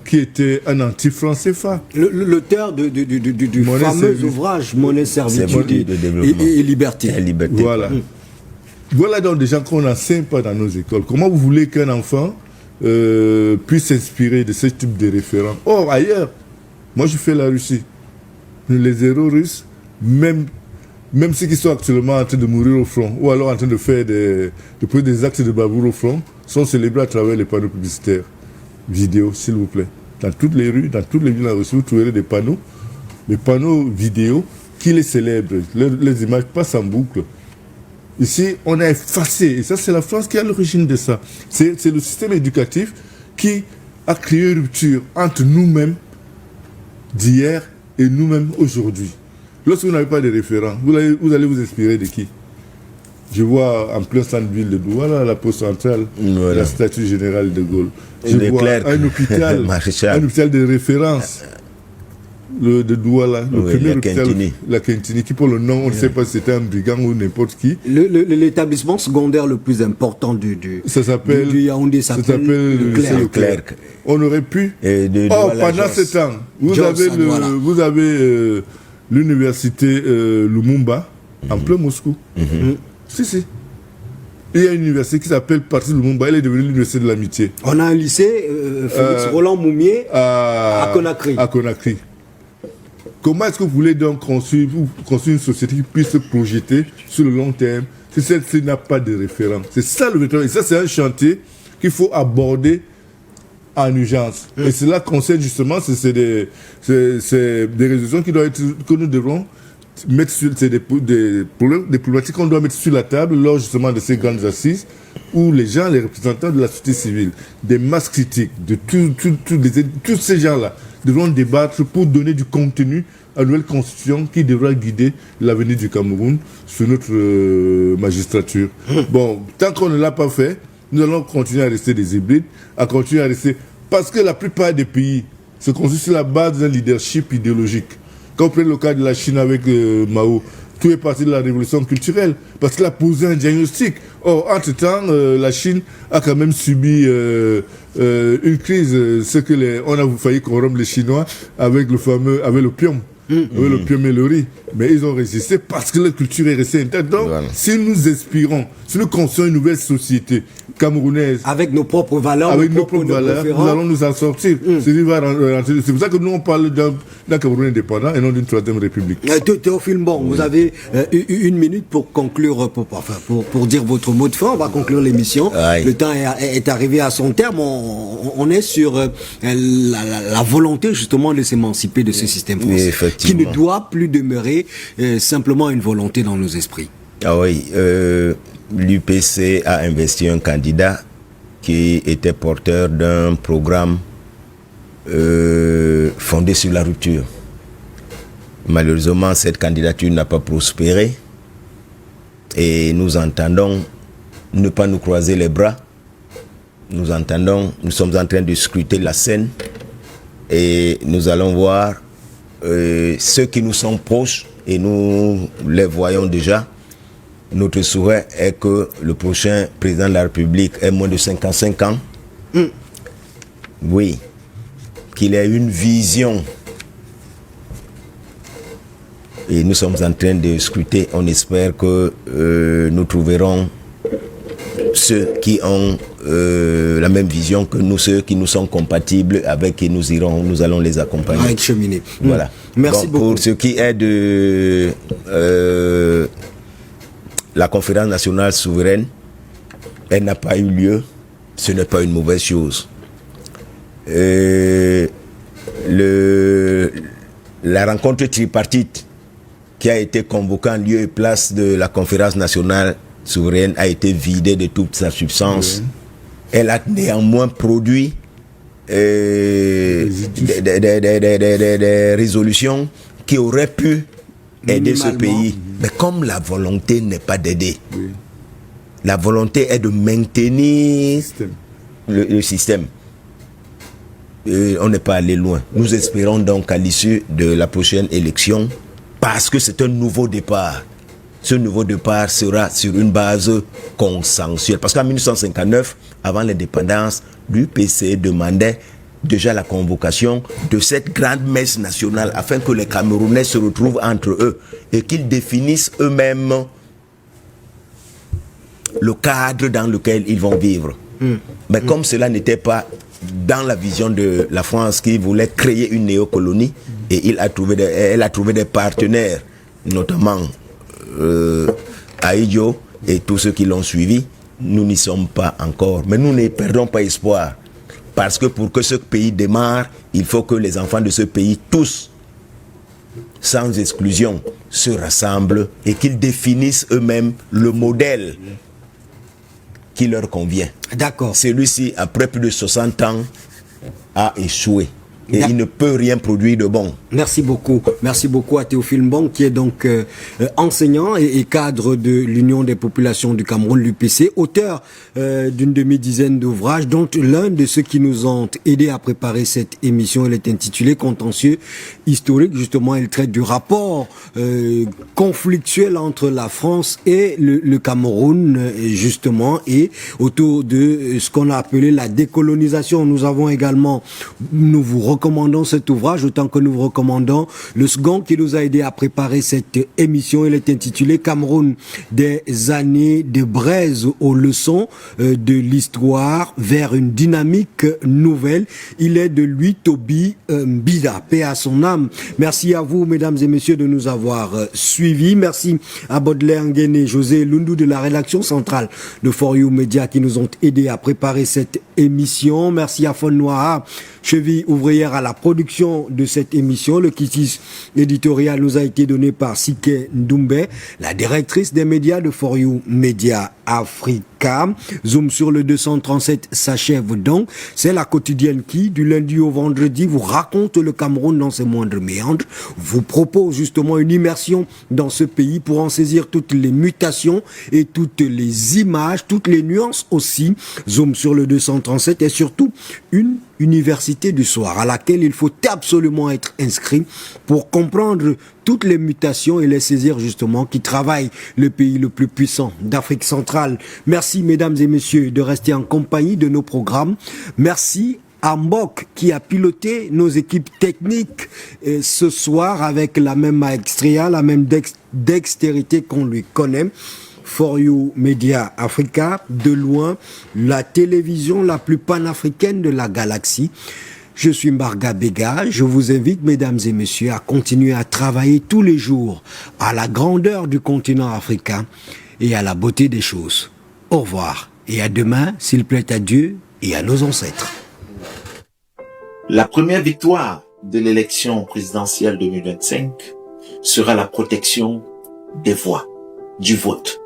qui était un anti-français CFA. L'auteur du fameux ouvrage Monnaie, Servitude et Liberté. Voilà. Voilà donc des gens qu'on n'enseigne pas dans nos écoles. Comment vous voulez qu'un enfant puisse s'inspirer de ce type de référents? Or, ailleurs, moi je fais la Russie. Les héros russes, même ceux qui sont actuellement en train de mourir au front, ou alors en train de faire des actes de bravoure au front, sont célébrés à travers les panneaux publicitaires. Vidéo, s'il vous plaît. Dans toutes les rues, dans toutes les villes en Russie, vous trouverez des panneaux vidéo qui les célèbrent. Les images passent en boucle. Ici, on a effacé, et ça c'est la France qui est à l'origine de ça. C'est le système éducatif qui a créé une rupture entre nous-mêmes d'hier et nous-mêmes aujourd'hui. Lorsque vous n'avez pas de référents, vous allez vous inspirer de qui? Je vois en plein centre-ville de Douala, la poste centrale, la statue générale de Gaulle. Je vois un hôpital, un hôpital de référence de Douala, le premier hôpital, la Kentini, qui pour le nom, on ne sait pas si c'était un brigand ou n'importe qui. L'établissement secondaire le plus important du Yaoundé s'appelle le Clerc. On aurait pu. Pendant ce temps, vous avez l'université Lumumba, en plein Moscou. Si. Il y a une université qui s'appelle Parti Lumumba, elle est devenue l'université de l'amitié. On a un lycée, Félix Roland Moumier, à Conakry. À Conakry. Comment est-ce que vous voulez donc construire une société qui puisse se projeter sur le long terme si celle-ci n'a pas de référent? C'est ça le vétéran. Et ça, c'est un chantier qu'il faut aborder en urgence. Et cela concerne justement, c'est des résolutions que nous devrons mettre sur des problématiques qu'on doit mettre sur la table lors justement de ces grandes assises où les gens, les représentants de la société civile, des masses critiques, de tous ces gens-là devront débattre pour donner du contenu à la nouvelle constitution qui devra guider l'avenir du Cameroun sur notre magistrature. Bon, tant qu'on ne l'a pas fait, nous allons continuer à rester des hybrides, parce que la plupart des pays se construisent sur la base d'un leadership idéologique. Quand on prend le cas de la Chine avec Mao, tout est parti de la révolution culturelle, parce qu'il a posé un diagnostic. Or, entre-temps, la Chine a quand même subi une crise, on a failli corrompre les Chinois avec l'opium. Avec l'opium et le riz. Mais ils ont résisté parce que leur culture est restée intacte. Donc, si nous inspirons, si nous construisons une nouvelle société camerounaise, avec nos propres valeurs, nous allons nous en sortir. C'est pour ça que nous, on parle d'un Cameroun indépendant et non d'une troisième république. Théophile Mbong, vous avez une minute pour conclure, pour dire votre mot de fin. On va conclure l'émission. Le temps est arrivé à son terme. On est sur la volonté justement de s'émanciper de ce système français, qui ne doit plus demeurer simplement une volonté dans nos esprits. Ah oui, l'UPC a investi un candidat qui était porteur d'un programme fondé sur la rupture. Malheureusement, cette candidature n'a pas prospéré et nous entendons ne pas nous croiser les bras. Nous sommes en train de scruter la scène et nous allons voir ceux qui nous sont proches et nous les voyons déjà. Notre souhait est que le prochain président de la République ait moins de 55 ans. Oui, qu'il ait une vision. Et nous sommes en train de scruter. On espère que nous trouverons ceux qui ont la même vision que nous, ceux qui nous sont compatibles avec, et nous allons les accompagner. Avec cheminer. Voilà. Merci beaucoup. Pour ce qui est de la conférence nationale souveraine, elle n'a pas eu lieu. Ce n'est pas une mauvaise chose. La rencontre tripartite qui a été convoquée en lieu et place de la conférence nationale souveraine a été vidée de toute sa substance. Elle a néanmoins produit des résolutions qui auraient pu aider ce pays. Mais comme la volonté n'est pas d'aider, la volonté est de maintenir le système. On n'est pas allé loin. Nous espérons donc à l'issue de la prochaine élection, parce que c'est un nouveau départ. Ce nouveau départ sera sur une base consensuelle. Parce qu'en 1959, avant l'indépendance, l'UPC demandait déjà la convocation de cette grande messe nationale afin que les Camerounais se retrouvent entre eux et qu'ils définissent eux-mêmes le cadre dans lequel ils vont vivre. Mais comme cela n'était pas dans la vision de la France qui voulait créer une néocolonie, et elle a trouvé des partenaires, notamment Aïdjo et tous ceux qui l'ont suivi, nous n'y sommes pas encore. Mais nous ne perdons pas espoir. Parce que pour que ce pays démarre, il faut que les enfants de ce pays, tous, sans exclusion, se rassemblent et qu'ils définissent eux-mêmes le modèle qui leur convient. D'accord. Celui-ci, après plus de 60 ans, a échoué. et il ne peut rien produire de bon. Merci beaucoup à Théophile Mbong, qui est donc enseignant et cadre de l'Union des populations du Cameroun, l'UPC, auteur d'une demi-dizaine d'ouvrages, dont l'un de ceux qui nous ont aidé à préparer cette émission, elle est intitulée Contentieux historique. Justement, elle traite du rapport conflictuel entre la France et le Cameroun, justement, et autour de ce qu'on a appelé la décolonisation. Nous vous recommandons cet ouvrage, autant que nous vous recommandons le second qui nous a aidé à préparer cette émission. Il est intitulé Cameroun, des années de braise aux leçons de l'histoire vers une dynamique nouvelle. Il est de lui, Toby Mbida, paix à son âme. Merci à vous, mesdames et messieurs, de nous avoir suivis. Merci à Baudelaire Nguéné et José Lundu de la rédaction centrale de For You Media qui nous ont aidés à préparer cette émission. Merci à Fon Noira, cheville ouvrière à la production de cette émission. Le quitus éditorial nous a été donné par Sike Ndoumbe, la directrice des médias de For You Media Africa. Zoom sur le 237 s'achève donc. C'est la quotidienne qui, du lundi au vendredi, vous raconte le Cameroun dans ses moindres méandres, vous propose justement une immersion dans ce pays pour en saisir toutes les mutations et toutes les images, toutes les nuances aussi. Zoom sur le 237 et surtout une université du soir à laquelle il faut absolument être inscrit pour comprendre toutes les mutations et les saisir justement qui travaillent le pays le plus puissant d'Afrique centrale. Merci mesdames et messieurs de rester en compagnie de nos programmes. Merci à Mbok qui a piloté nos équipes techniques ce soir avec la même maestria, la même dextérité qu'on lui connaît. For You Media Africa, de loin, la télévision la plus panafricaine de la galaxie. Je suis Mbarga Bega, je vous invite, mesdames et messieurs, à continuer à travailler tous les jours à la grandeur du continent africain et à la beauté des choses. Au revoir et à demain, s'il plaît à Dieu et à nos ancêtres. La première victoire de l'élection présidentielle 2025 sera la protection des voix, du vote.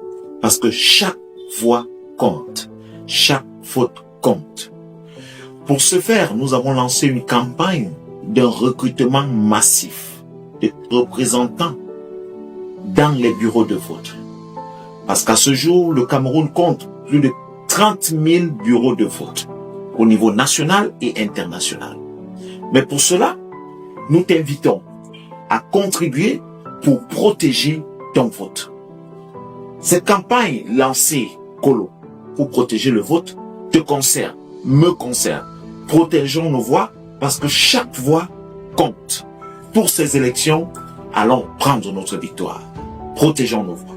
Parce que chaque voix compte, chaque vote compte. Pour ce faire, nous avons lancé une campagne d'un recrutement massif de représentants dans les bureaux de vote. Parce qu'à ce jour, le Cameroun compte plus de 30 000 bureaux de vote au niveau national et international. Mais pour cela, nous t'invitons à contribuer pour protéger ton vote. Cette campagne lancée, Colo, pour protéger le vote, te concerne, me concerne. Protégeons nos voix parce que chaque voix compte. Pour ces élections, allons prendre notre victoire. Protégeons nos voix.